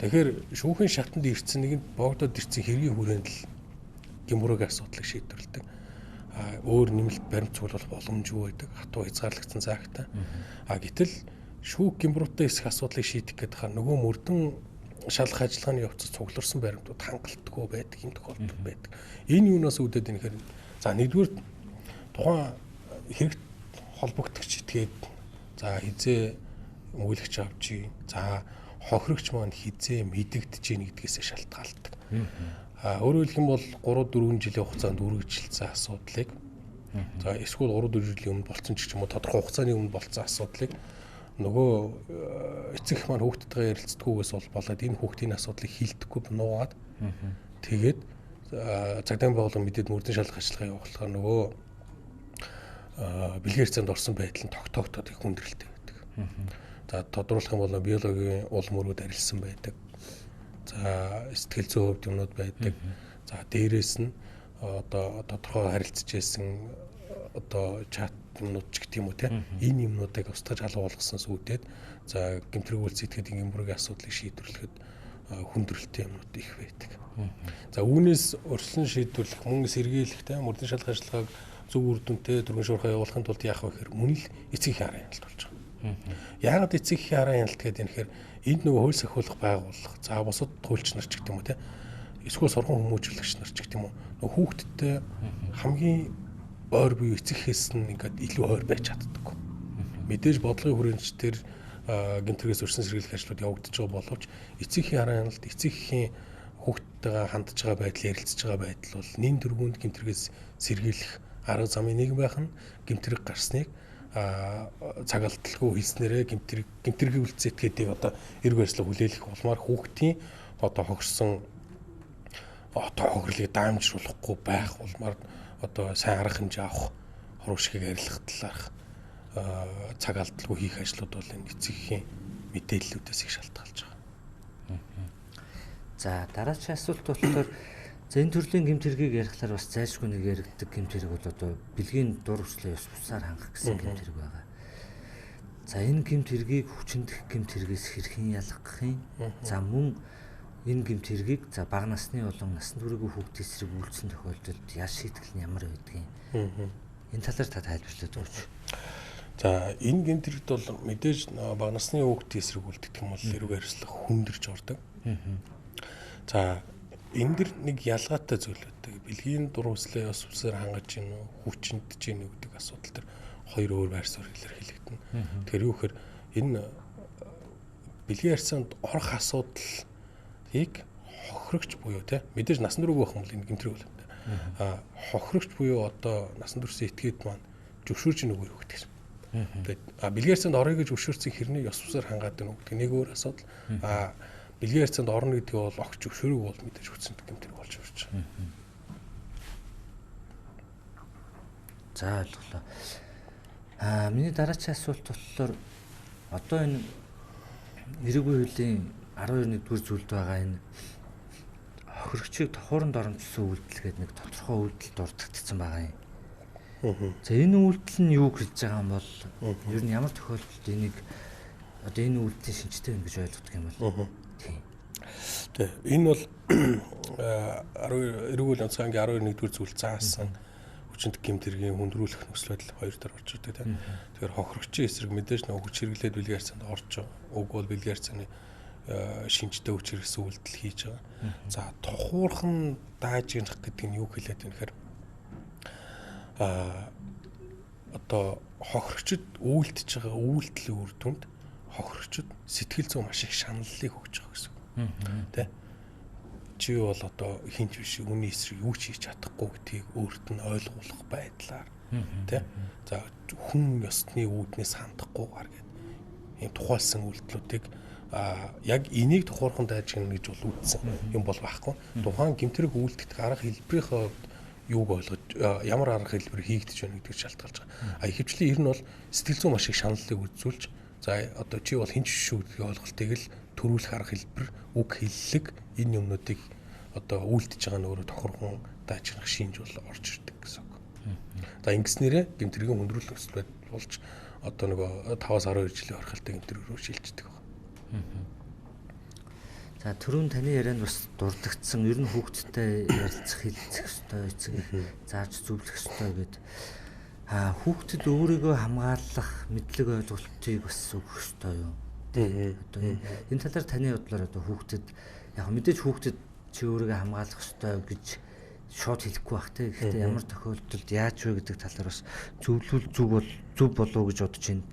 Тэгэхээр шүүхийн шатанд ирсэн нэгэнд богдод ирсэн хэргийн хүрээнд л гэмбүргийн асуудлыг шийдвэрлэдэг. Өөр нэмэлт баримт цуглуулах боломжгүй байдаг. Хатуу хязгаарлагдсан заагтай. Гэтэл шүүх гэмбүртэй эсэх асуудлыг шийдэх гэдэг хаа нөгөө мөрдөн шалгах ажиллагааны явцад цугларсан баримтууд хангалтгүй байдаг, юм тохиолдол байдаг. Энэ юунаас үүдээд энэ хэрэг за нэгдүгээр тухайн хэрэг холбогдогч этгээд за хизээ өнгөлөгч авчи. За хохирогч маань хизээ мэдэгдэж ийн гэдгээс шалтгаалдаг. Өөрөөр хэлэх юм бол 3-4 жилийн хугацаанд үргэлжилсэн асуудлыг за эсвэл 3-4 жилийн өмнө болсон ч юм уу тодорхой хугацааны өмнө болсон асуудлыг нөгөө эцэг маань хүүхдтэйгээ ярилцдаггүйгээс болоод энэ хүүхдийн асуудлыг хилдэхгүй нуугаад тэгээд цагдаагийн байгууллага мэдээд мөрдөн шалгах ажиллагаа явуулахаар нөгөө бэлгийн хэрэгцээнд орсон байдал нь тогтоогдоод их хүндрэлтэй байдаг. За тодруулах юм бол биологийн уул мөрүүд арилсан байдаг. За сэтгэл зүйн хувьд юмнууд байдаг. За дээрээс нь одоо тодорхой харилцаж байсан одоо чат юмнууд ч гэх юм уу те энэ юмнуудыг устгаж алга болгоснос үүдээд за гэмтрэг үйлс итгэхэд гэмбүргийн асуудлыг шийдвэрлэхэд хүндрэлтэй юмнууд их байдаг. За үүнээс өршлөн шийдвэрлэх мөн сэргийлэх те мөрдөн шалгах ажиллагааг зөв үр дүнтэй түргэн шуурхай явуулахын тулд яах вэ гэхээр мөн л эцгийн хараа хяналт болж байгаа. Яагаад эцгийн хараа хяналт гэдэг юм гэхээр энд нөгөө хууль сахиулах байгууллага за бусад туульч нар ч гэх юм уу те эсвэл сургууль хүмүүжүүлэгч нар ч гэх юм уу нөгөө хүүхдтэй хамгийн ойр буюу эцэгхээс нь ингээд илүү ойр байж чаддаг. Мэдээж бодлогын хүрээлэнчдэр гэмтрэгээс өрсөн сэргийлэх ажлууд явагдаж байгаа боловч эцэгхийн хараа хяналт эцэгхийн хүүхдтэйгээ хандж байгаа байдал ярилцж байгаа байдал бол нин дөрвөнд гэмтрэгээс сэргийлэх арга замын нэг байх нь гэмтрэг гарсныг цагаалталгүй хийснээрээ гэмтргийн үлцэтгээдийг одоо эрг барьцлага хүлээлгэх улмаар хүүхдийн одоо хогссон одоо хохирлыг даамжруулахгүй байх улмаар одоо сайн арга хэмжээ авах хурууshгийг арилгах талаарх цагаалталгүй хийх ажлууд бол энэ эцэгхийн мэдээллүүдээс их шалтгаалж байгаа. За дараагийн асуулт болохоор энэ төрлийн гэмт хэргийг ярихлаар бас зайлшгүй нэг яригддаг гэмт хэрэг бол одоо бэлгийн дур хүслээ ёс бусаар хангах гэсэн гэмт хэрэг байгаа. За энэ гэмт хэргийг хүчиндэх гэмт хэрэгээс хэрхэн ялгах юм? За мөн энэ гэмт хэргийг за бага насны болон насан туршийн хүүхдийн эсрэг үйлцэн тохиолдолд яаж шийтгэл нь ямар байдгийг энэ талаар та тайлбарлаад өгөөч. За энэ гэмт хэрэгт бол мэдээж бага насны хүүхдийн эсрэг үйлдэх юм бол эрг барьцлага хүндэрч ордог. За энэ дэр нэг ялгаатай зүйл байдаг. Бэлгийн дур хүслээ ёс бусаар хангаж гин үү, хүчиндж гин үү гэдэг асуудал төр хоёр өөр байр суурь илэрхийлэгдэнэ. Тэгэхээр юу гэхээр энэ бэлгийн харьцаанд орох асуудлыг хохирогч буюу те мэдээж насан турш байх юм бол энэ гэмтрэг бол. Хохирогч буюу одоо насан туршийн этгээд маань зөвшөөрж ийн үгээр хөгдөж. Тэгээд бэлгийн харьцаанд орё гэж зөвшөөрсөн хэрнийг ёс бусаар хангаад байна уу гэдэг нэг өөр асуудал. Бэлгийн харьцаанд орно гэдэг бол огч зөвшөөрөг бол мэдээж хүчтэй гэмтрэг болж ирж байгаа. За ойлголоо. Миний дараагийн асуулт болохоор одоо энэ эрэггүй хуулийн 12-р зүйлд байгаа энэ хохирогчийг тохууранд оромжлсон үйлдэл гэдэг нэг тодорхой үйлдэлд дурддагдсан байгаа юм. За энэ үйлдэл нь юу гэж байгаа юм бол ер нь ямар тохиолдолд энийг одоо энэ үйлдэлийн шинжтэй байна гэж ойлгодог юм бол тийм. Энэ бол эрүүл онцгойнгийн 12-р зүйл заасан хүчинт гэмт хэргийн хүндрүүлэх нөхцөл байдал хоёр дээр орж ирдэг тийм. Тэгэхээр хохирогчийн эсрэг мэдээж нэг хүч хэрэглээд бэлгийн харьцаанд орж уг бол бэлгийн харьцааны шинжтэй хүч хэрэгсэн үйлдэл хийж байгаа. За тухуурхан даажигнах гэдэг нь юу хэлээд байна гэхээр одоо хохирогчд үйлдэж байгаа үйлдэлийн үр дүнд хохирогчд сэтгэл зүйн маш их шаналлыг өгж байгаа гэсэн. Тэ? Чи бол одоо хинч биш үний эсрэг юу ч хийж чадахгүй гэдгийг өөрт нь ойлгуулах байдлаар тэ? За хүн ёсны үүднээс хандахгүйгээр гэдэг ийм тухайлсан үйлдэлүүдийг яг энийг тухуурхан дайжгна гэж бол үүдсэн юм бол байхгүй. Тухайн гэмтрэг үйлдэлт арга хэлбэрийн хувьд юуг ойлгож ямар арга хэлбэр хийгдэж байна гэдгийг шалтгаалж байгаа. Ихэвчлэн ер нь бол сэтгэл зүйн маш их шаналлыг үзүүлж за одоо чи бол хинч шүү гэдгийг ойлголтыг л төрүүлэх арга хэлбэр үг хэллэг энэ юмнуудыг одоо үйлдэж байгаа нөөрэ тохирхон даажгнах шинж бол орж ирдэг гэсэн үг. За ингэснээрээ гэмтрийн хүндрүүлэх өсөл болж одоо нөгөө 5-12 жилийн орхилтой гэмтрэг рүү шилждэг байна. За түрүүн таны ярианд бас дурддагдсан ер нь хүүхдтэй ярилцах хэлцэх ёстой эцэг зааж зөвлөх ёстой гэдэг. Хүүхдэд өөрийгөө хамгаалах мэдлэг ойлголтыг бас өгөх ёстой юу? Одоо энэ талаар таны бодлоор одоо хүүхдэд яг мэдээж хүүхдэд чи өөрийгөө хамгаалах ёстой гэж шууд хэлэхгүй бах те. Гэхдээ ямар тохиолдолд яаж вэ гэдэг талаар бас зөвлөвөл зөв болов гэж бодож байна.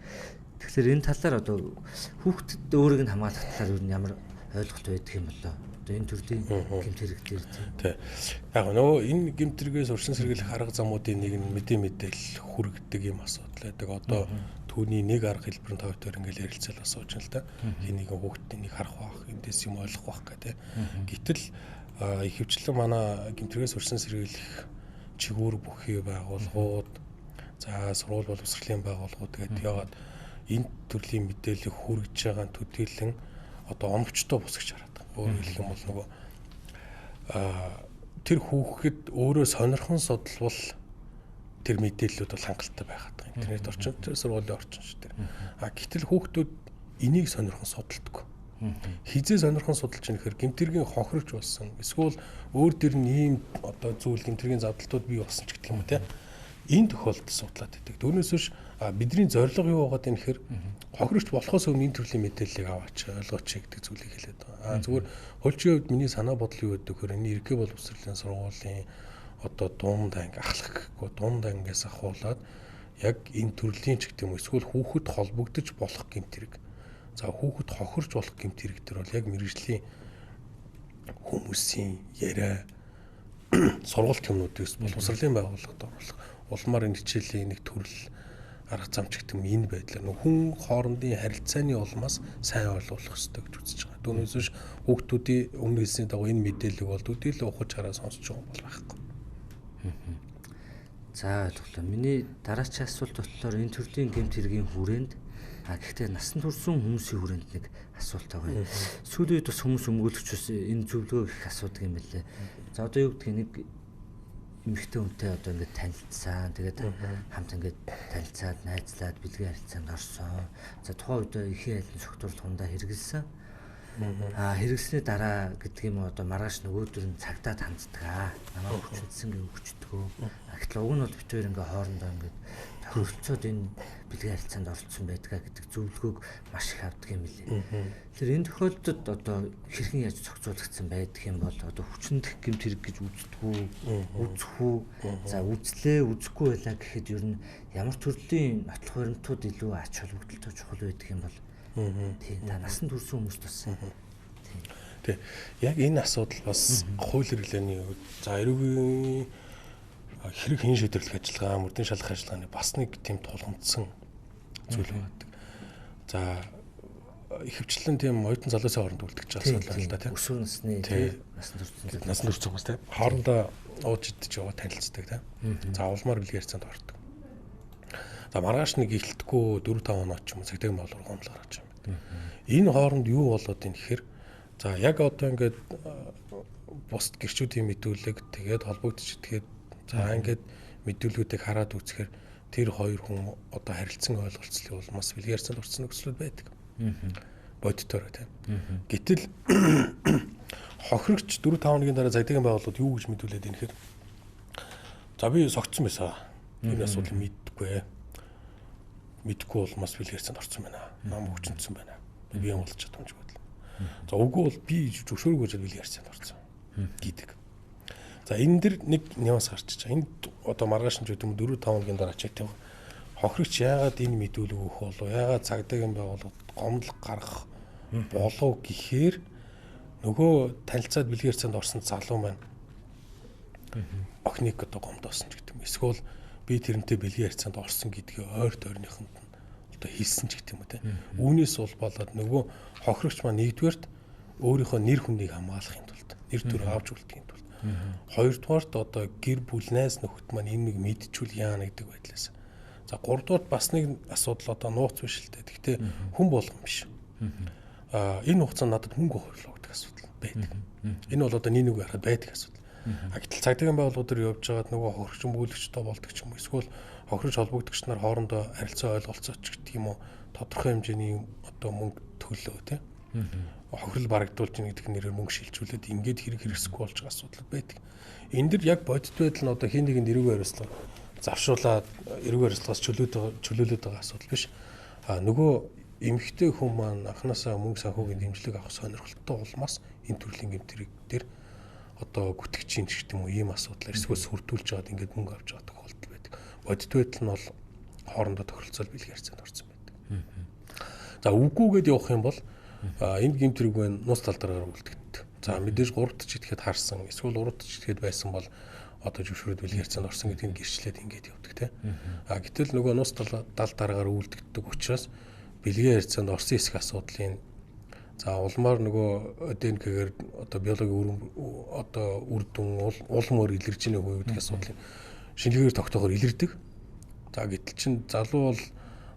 Тэгэхээр энэ талаар одоо хүүхдэд өөрийг нь хамгаалах талаар ер нь ямар ойлголт байдаг юм болоо. Одоо энэ төрлийн гэмт хэрэг дээр тий. Яг нөгөө энэ гэмт хэрэгээс урьдчилан сэргийлэх арга замуудын нэг нь мэдээлэл хүргэдэг юм асуудал байдаг. Одоо түүний нэг арга хэлбэр нь тавьтаар ингээл ярилцал асууж байна л да. Хин нэгэн хүүхдийн нэг харах бах, эндээс юм ойлгох бах гэх тий. Гэтэл ихэвчлэн манай гэмт хэрэгээс урьдчилан сэргийлэх чигүүр бүхий байгууллагууд за сургууль боловсролын байгууллагууд гэдэг яагаад энэ төрлийн мэдээлэл хүргэж байгаа төдийлөн одоо оновчтой босгож хараад байгаа. Өөрөөр хэлэх юм бол нөгөө тэр хүүхэд өөрөө сонирхон судалвал тэр мэдээллүүд бол хангалттай байгаад байгаа. Интернет орчин, тэр сургуулийн орчин шүү дээ. Гэтэл хүүхдүүд энийг сонирхон судалдаг. Хизээ сонирхон судалж байгаа нөхөр гэмтэргийн хохирч болсон. Эсвэл өөр төр нь ийм одоо зүйл гэмтэргийн задлалтууд бий болсон ч гэдэг юм уу те. Энэ тохиолдолд судлаад байдаг. Түүнээс биш бидний зорилго юу байгаад энэ хэр хохирогч болохоос өмнө энэ төрлийн мэдээллийг аваач ойлгооч гэдэг зүйлийг хэлээд байгаа. Зүгээр хөлчийн хувьд миний санаа бодол юу гэдэг вэ? Энэ эрхээ боловсролын сургуулийн одоо дунд анги ахлах гэхгүй дунд ангиас ахуулаад яг энэ төрлийн ч гэдэг юм эсвэл хүүхэд холбогдож болох гэмт хэрэг. За хүүхэд хохирч болох гэмт хэрэг төр бол яг мэрэгжлийн хүмүүсийн яриа сургалт юмнуудээс боловсролын байгууллагад оруулах улмаар энэ хичээлийн нэг төрөл арга замч гэдэг юм энэ байдлаар хүн хоорондын харилцааны улмаас сайн ойлгох хэрэгтэй гэж үзэж байгаа. Түүнээс биш хүүхдүүдийн өмнө хэлсний дагуу энэ мэдээллийг бол төдийлөн ухаж хараа сонсож байгаа бол байхгүй. За ойлголоо. Миний дараагийн асуулт болохоор энэ төрлийн гэмт хэргийн хүрээнд гэхдээ насан турсан хүмүүсийн хүрээнд нэг асуулт байгаа. Сүүлийн үед бас хүмүүс өмгөөлөгч бас энэ зөвлөгөө их асуудаг юм билээ. За одоо юу гэдгийг нэг эмэгтэй хүнтэй одоо ингээд танилцсан. Тэгээд хамт ингээд танилцаад, найзлаад, бэлгийн харилцаанд орсон. За тухайн үед ихийн айлын согтур тундаа хэрэгэлсэн. Хэрэглэсний дараа гэдэг юм одоо маргааш нөгөөдөр нь цагдаа танддаг. Намайг хүчнэсэн гэж өгчдгөө. Гэтэл уг нь бол бид хоёр ингээ хоорондоо ингээ тохиролцоод энэ бэлгийн харилцаанд оролцсон байдгаа гэдэг зөвлөгөөг маш их авдаг юм билээ. Тэгэхээр энэ тохиолдолд одоо хэрхэн яаж зохицуулагдсан байдаг юм бол одоо хүчнэх гэмт хэрэг гэж үздэг үү, үзэх үү? За үзлээ, үзэхгүй байлаа гэхэд ер нь ямар төрлийн нотлох баримтууд илүү ач холбогдолтой чухал байдаг юм бол тийм та насан турсан хүмүүст бас тий. Яг энэ асуудал бас хууль хэрэглээний үед за эрүүгийн хэрэг хэн шийдвэрлэх ажиллагаа, мөрдийн шалгах ажиллагааны бас нэг тийм тулгамдсан зүйл байдаг. За ихэвчлэн тийм оюутан залуусын хооронд үлдэж байгаа асуудал л да тийм. Өсвөр насны тийм насан турсан хүмүүс тийм хоорондоо ууж идэж яваа танилцдаг тийм. За улмаар бэлгийн харьцаанд ордог. За маргааш нэг ихэлтгүй 4-5 оноо ч юм уу цагдаагийн боолоор гомдол гаргаж байна. Энэ хооронд юу болоод юм гэхээр за яг одоо ингээд бусд гэрчүүдийн мэдүүлэг тэгээд холбогдож идэхэд за ингээд мэдүүлгүүдийг хараад үзэхээр тэр хоёр хүн одоо харилцан ойлголцлын улмаас бэлгийн харьцаанд орсон нөхцлүүд байдаг. Бодитоор тийм. Гэтэл хохирогч 4-5 хоногийн дараа цагдаагийн байгууллагууд юу гэж мэдүүлээд ийм гэхээр за би согтсон байсан. Энэ асуудлыг мэддэггүй. Мэдхгүй бол бас бэлгийн харьцаанд орсон байна. Нам хүчнэсэн байна. Би юм болж чадамжгүй л. За үгүй бол би зөвшөөрөхгүй гэж бэлгийн харьцаанд орсон гэдэг. За энэ дэр нэг нюанс гарчиж байгаа. Энд одоо маргааш нь ч гэдэг юм 4-5 хоногийн дараа ч тийм хохирогч яагаад энэ мэдүүлэг өгөх болов? Яагаад цагдаагийн байгууллагад гомдол гаргах болов гэхээр нөгөө танилцаад бэлгийн харьцаанд орсон залуу маань охиныг одоо гомдоосон ч гэдэг юм. Эсвэл би тэрнтэй бэлгийн харьцаанд орсон гэдгийг ойр тойрныханд нь одоо хэлсэн ч гэдэг юм уу те. Үүнээс бол болоод нөгөө хохирогч маань нэгдүгээрт өөрийнхөө нэр хүнийг хамгаалахын тулд нэр төр авч үлдэхийн тулд хоёрдугаарт одоо гэр бүл найз нөхөд маань энийг мэдчихвэл яана гэдэг байдлаас. За гуравдугаарт бас нэг асуудал одоо нууц биш л те. Гэхдээ хүн болгон биш. Энэ хугацаанд надад мөнгө хойрлоо гэдэг асуудал байдаг. Энэ бол одоо нэг харахад байдаг асуудал. Гэтэл цагдаагийн байгууллагууд төр явж байгаад нөгөө хохирогч мөглөгчтэй болдог ч юм уу эсвэл хохирогч холбогдогч нар хоорондоо харилцаа ойлголцооч гэдэг юм уу тодорхой хэмжээний одоо мөнгө төлөө тийм хохирол барагдуулж ийн гэдэг нэрээр мөнгө шилжүүлээд ингээд хэрэгсэхгүй болж байгаа асуудал байдаг. Энэ дэр яг бодит байдал нь одоо хин нэгэнд эрүүг хариуцлага завшуулаад эрүүг хариуцлагаас чөлөөлөд байгаа асуудал биш. Нөгөө эмэгтэй хүн маань анханасаа мөнгө санхүүгийн дэмжлэг авах сонирхолтой улмаас энэ төрлийн гэмтрэг дээр одоо гүтгэж ийн гэх юм уу ийм асуудлаар эсвэл сүрдүүлж байгаад ингээд мөнгө авч байгаа тохиолдол байдаг. Бодит байдал нь бол хоорондоо тохиролцол бэлгийн харьцаанд орсон байдаг. За үгүйгээд явах юм бол энэ гэмтрэг байна нус талдараар үлдэгддэг. За мэдээж 3 ч идэхэд харсан эсвэл 3 ч идэхэд байсан бол одоо зөвшөөрөд бэлгийн харьцаанд орсон гэдгийг гэрчлээд ингээд явдаг тийм. Гэтэл нөгөө нус талдараагаар үлдэгддэг учраас бэлгийн харьцаанд орсон хэсэг асуудлын за улмаар нөгөө ДНК-гээр одоо биологийн одоо үр дүн улмаар илэрж ийнэ хөө гэдэг асуудлын шинжилгээр тогтоохоор илэрдэг. За гэтэл чин залуу бол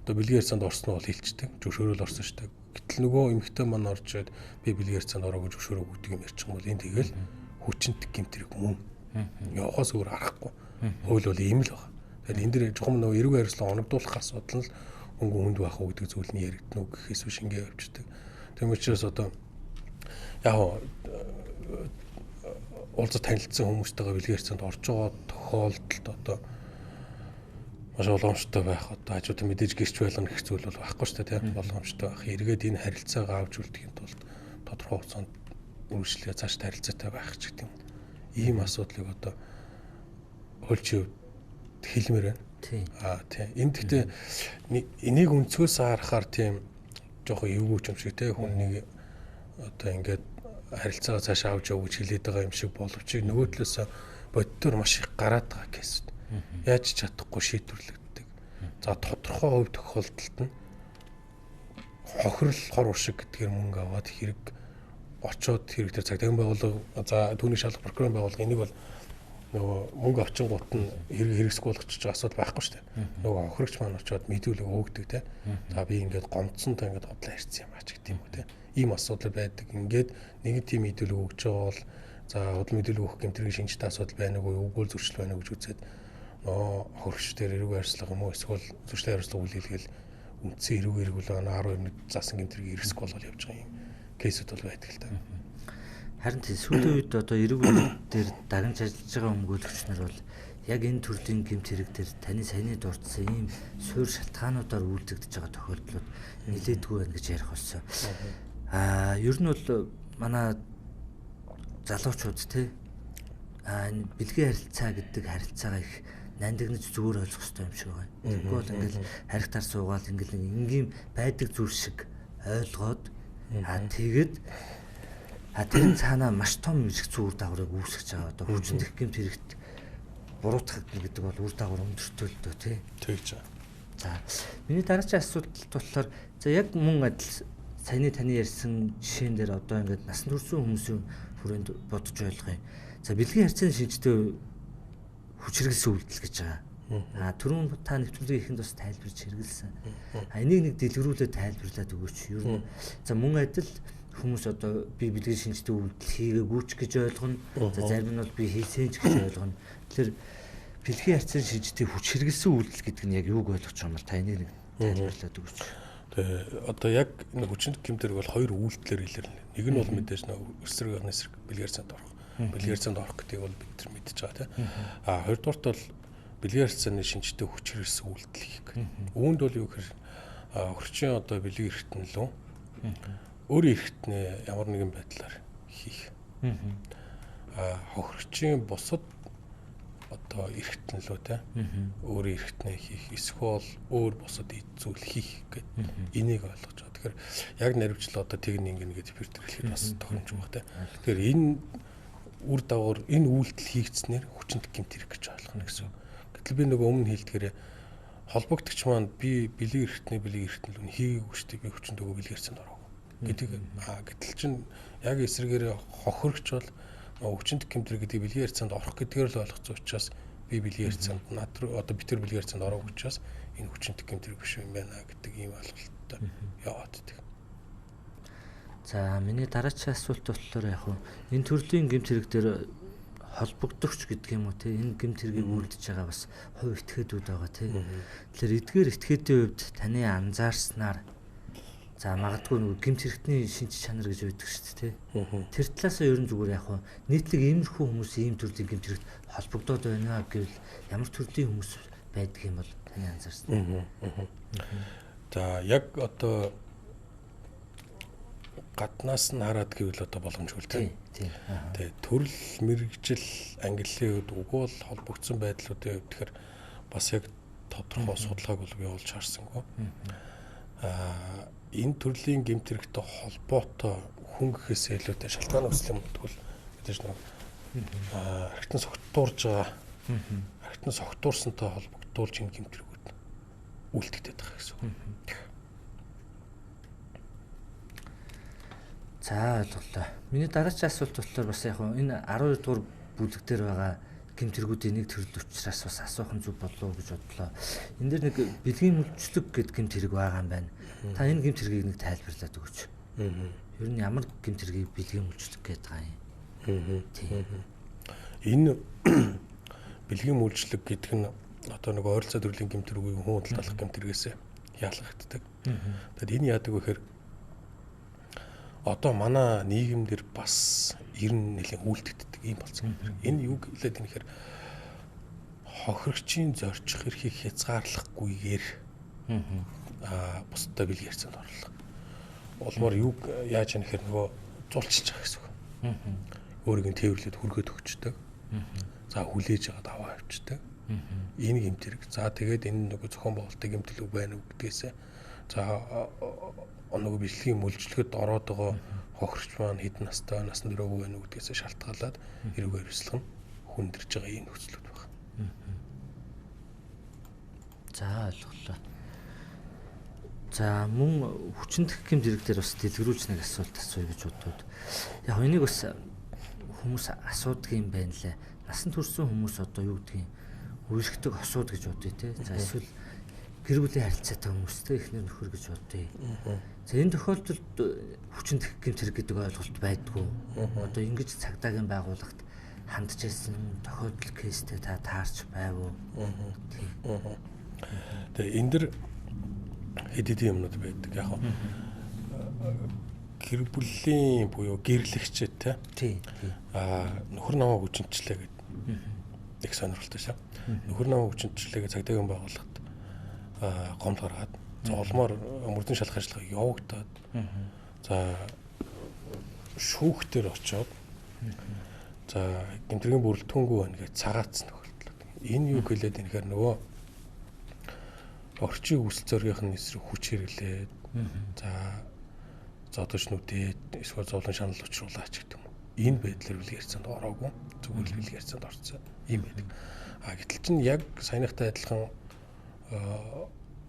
одоо бэлгийн харьцаанд орсон нь бол хэлцдэг. Зөвшөөрөл орсон шүү дээ. Гэтэл нөгөө эмэгтэй маань орж ирээд би бэлгийн харьцаанд ороогүй зөвшөөрөөгүй гэдэг юм ярьчих юм бол энэ тэгэл хүчинт гэмтрэг мөн. Явахаас өөр аргагүй. Хууль бол ийм л байна. Тэгэхээр энэ дэр жоохон нөгөө эрүүг харьцлага оногдуулах асуудал нь хөнгө хүнд байх уу гэдэг зүйл нь яригдана уу гэхээс биш ингээ явчихдаг. Тийм учраас одоо яг уулзаж танилцсан хүмүүстэйгээ бэлгийн харьцаанд орж байгаа тохиолдолд одоо маш боломжтой байх одоо хажуудаа мэдээж гэрч байлгах гэх зүйл бол байхгүй шүү дээ тийм боломжтой байх. Эргээд энэ харилцаагаа авч үлдэхийн тулд тодорхой хугацаанд үргэлжлэгээ цааш харилцаатай байх ч гэдэг юм. Ийм асуудлыг одоо хөлчөө хэлмээр байна. Тийм. Энэ гэхдээ энийг өнцгөөс харахаар тийм жоохон эвгүй юм шиг те хүнийг одоо ингээд харилцаагаа цаашаа авч явж хэлээд байгаа юм шиг боловч нөгөө талаас боддоор маш их гараад байгаа кейс. Яаж чадахгүй шийдвэрлэгддэг. За тодорхой хувь тохиолдолд нь хохирол хор уршиг гэдгээр мөнгө аваад хэрэг очоод хэрэг дээр цагдаагийн байгууллага за түүний шалгах прокурорын байгууллага энийг бол нөгөө мөнгө авчингууд нь хэрэгсэх болгочих байгаа асуудал байхгүй шүү дээ. Нөгөө хохирогч маань очоод мэдүүлэг өгдөг те. За би ингээд гомцсонтой ингээд хотлоо ирсэн юм ач гэдэг юм уу те. Ийм асуудал байдаг. Ингээд нэгэн тийм мэдүүлэг өгч байгаа бол за худал мэдүүлэг өгөх гэмтрийн шинжтэй асуудал байна уу, үгүй зөрчил байна уу гэж үзээд хохирогч дээр эрүүг харьцлага юм уу эсвэл зөрчлийн харьцлага үлээлгээл үндсэн эрүүг бол 12 заасан гэмтрийг хэрэгсэх болгол явж байгаа юм кейсүүд бол байдаг л та. Харин тийм сүүлийн үед одоо эрүүг дээр дагнж ажиллаж байгаа өмгөөлөгч нар бол яг энэ төрлийн гэмт хэрэг дээр таны саяны дурдсан ийм суурь шалтгаануудаар үйлдэгдэж байгаа тохиолдлууд нэлээдгүй байна гэж ярих болсон. Ер нь бол манай залуучууд те энэ бэлгийн харилцаа гэдэг харилцаагаа их нандинаж зүгээр ойлгох хэрэгтэй юм шиг байна. Тэгэхгүй бол ингээл харигтаар суугаад ингээл нэг энгийн байдаг зүйл шиг ойлгоод тэгээд тэрэн цаанаа маш том эрх зүйн үр дагаврыг үүсгэж байгаа. Одоо хүчнэх гэмт хэрэгт буруутгах гэдэг бол үр дагавар өндөртэй л дөө тий. Тэгж байгаа. За миний дараагийн асуудалт болохоор за яг мөн адил саяны таны ярьсан жишээн дээр одоо ингээд насан турш хүмүүсийн хүрээнд бодож ойлгоё. За бэлгийн харьцааны шинжтэй хүчирхэлсэн үйлдэл гэж байгаа. Түрүүн та нэвтрүүлгийн ихэнд бас тайлбарж хэрэгэлсэн. Энийг нэг дэлгэрүүлээд тайлбарлаад өгөөч. Ер нь за мөн адил хүмүүс одоо би бэлгийн шинжтэй үйлдэл хийгээгүй ч гэж ойлгоно. За зарим нь бол би хийсэн ч гэж ойлгоно. Тэгэхээр бэлгийн харьцааны шинжтэй хүчирхэлсэн үйлдэл гэдэг нь яг юуг ойлгож байгаа юм бол та энийг нэг тайлбарлаад өгөөч. Тэгээ одоо яг нэг хүчинт гэмтэр бол хоёр үйлдэлээр илэрлээ. Нэг нь бол мэдээж нэг эсрэг эсрэг бэлгийн харьцаанд орох. Бэлгийн харьцаанд орох гэдгийг бол бид нар мэдж байгаа тийм. Хоёрдугаарт бол бэлгийн харьцааны шинжтэй хүчирхэлсэн үйлдэл хийх. Үүнд бол юу гэхээр хөрчин одоо бэлгийн эрхтэн лөө өөрийн эрхтнээ ямар нэгэн байдлаар хийх. Хохирогчийн бусад одоо эрхтэн лөө те өөрийн эрхтнээ хийх эсвэл өөр бусад зүйл хийх гэдэг энийг ойлгож байгаа. Тэгэхээр яг наривчлал одоо тэгнэ ингэнэ гэж филтрлэхэд бас тохиромж байгаа те. Тэгэхээр энэ үр дагавар энэ үйлдэл хийгдснээр хүчинт гэмт хэрэг гэж ойлгоно гэсэн. Гэтэл би нөгөө өмнө хэлдгээр холбогдогч маань би бэлгийн эрхтэн л хийгээгүй шүү дээ. Би хүчинт өгөө бэлгийн харьцаанд ороогүй гэдэг. Гэтэл чин яг эсрэгээр хохирогч бол хүчинт гэмтэр гэдэг бэлгийн харьцаанд орох гэдгээр л ойлгоцсон учраас би бэлгийн харьцаанд над руу одоо битэр бэлгийн харьцаанд ороогүй учраас энэ хүчинт гэмтэр биш юм байна гэдэг ийм ойлголттой яваад идэг. За миний дараагийн асуулт болохоор яг энэ төрлийн гэмт хэрэг дээр холбогдогч гэдэг юм уу те энэ гэмт хэргийг үлдэж байгаа бас хувь этгээдүүд байгаа те. Тэгэхээр эдгээр этгээдийн хувьд таны анзаарснаар за магадгүй нэг гэмт хэрэгтний шинж чанар гэж байдаг шүү дээ те. Тэр талаасаа ер нь зүгээр яг хуу нийтлэг иймэрхүү хүмүүс ийм төрлийн гэмт хэрэгт холбогдоод байна гэвэл ямар төрлийн хүмүүс байдаг юм бол таны анзаарсан. За яг одоо гаднаас нь хараад гэвэл одоо боломжгүй л тийм. Тэгээ төрөл мэрэгжил ангиллын хувьд угуул холбогдсон байдлуудын хувьд тэгэхээр бас яг тодорхой судалгааг бол би олж харсангүй. Энэ төрлийн гэмт хэрэгтэй холбоотой хүн гэхээс илүүтэй шалтгаан үүсэл юм бол мэдээж нэг архитан согтуурж байгаа архитан согтуурсантай холбогдуулж энэ гэмт хэрэгүүд үлдэгдээд байгаа гэсэн үг. За ойлголоо. Миний дараагийн асуулт болохоор бас яг энэ 12 дугаар бүлэг дээр байгаа гэмт хэрэгүүдийн нэг төрөл учраас бас асуух нь зүг болов уу гэж бодлоо. Энэ дээр нэг бэлгийн мүлчлэг гэдэг гэмт хэрэг байгаа юм байна. Та энэ гэмт хэргийг нэг тайлбарлаад өгөөч. Ер нь ямар гэмт хэргийг бэлгийн мүлчлэг гэдэг юм. Тийм. Энэ бэлгийн мүлчлэг гэдэг нь одоо нэг ойролцоо төрлийн гэмт хэргийг хүн талдах гэмт хэрэгээс яалгагддаг. Тэгэхээр энэ яадаг вэ гэхээр одоо манай нийгэмдэр бас ер нь нэлээд үлдэгддэг юм болсон юм. Энэ юу хэлээд юм гэхээр хохирогчийн зорчих эрхийг хязгаарлахгүйгээр бусдад бэлгийн хэрэгцээнд орлоо. Улмаар юу яаж яах гэхээр нөгөө зулчиж байгаа гэсэн үг. Өөрийг нь тээвэрлээд хүргээд өгчдөг. За хүлээж аваад аваа авчдаг. Энэ гэмт хэрэг. За тэгээд энэ нөгөө зохион байгуулалтын гэмтэл үг байна уу гэдгээсээ за нөгөө бэлгийн мүлжлэгэд ороод байгаа хохирч маань хэдэн настай насан туршаагүй байна уу гэдгээсээ шалтгаалаад эрүүгээр өслөх нь хүндэрж байгаа ийм нөхцлүүд байна. За ойлголоо. За мөн хүчнэх гэмт хэрэг дээр бас дэлгэрүүлж нэг асуулт асууя гэж бодоод. Яг энийг бас хүмүүс асуудаг юм байна лээ. Насан туршсан хүмүүс одоо юу гэдгийг үерхдэг хосууд гэж бодъё те. За эсвэл гэр бүлийн харилцаатай хүмүүстэй эхнэр нөхөр гэж бодъё. За энэ тохиолдолд хүчнэх гэмт хэрэг гэдэг ойлголт байдгүй. Одоо ингэж цагдаагийн байгууллагт хандж ирсэн тохиолдол кейстэй та таарч байв уу? Тэгээ энэ дэр хэд хэдэн юмнууд байдаг. Яг гэр бүлийн буюу гэрлэгчтэй те. Нөхөр намаа хүчнчлээ гэдэг. Их сонирхолтой шээ. Нөхөр намаа хүчнчлээ гэж цагдаагийн байгууллагт гомд гаргаад за улмаар мөрдөн шалах ажиллагаа явагдаад за шүүхтэр очоод за гэмтэргийн бүрэлдэхүүнгүй байна гэж цагаатсан тохиолдол. Энэ юу хэлээд юм гэхээр нөгөө орчин үсэл зоргийнх нь эсрэг хүч хэрэглээд за зодочнуудад эсвэл зовлон шанал учруулаач гэдэг юм. Энэ байдлаар бэлгийн хэрэгцээнд ороогүй зүгээр л бэлгийн хэрэгцээнд орцсон юм байдаг. Гэтэл чинь яг саяныхтай адилхан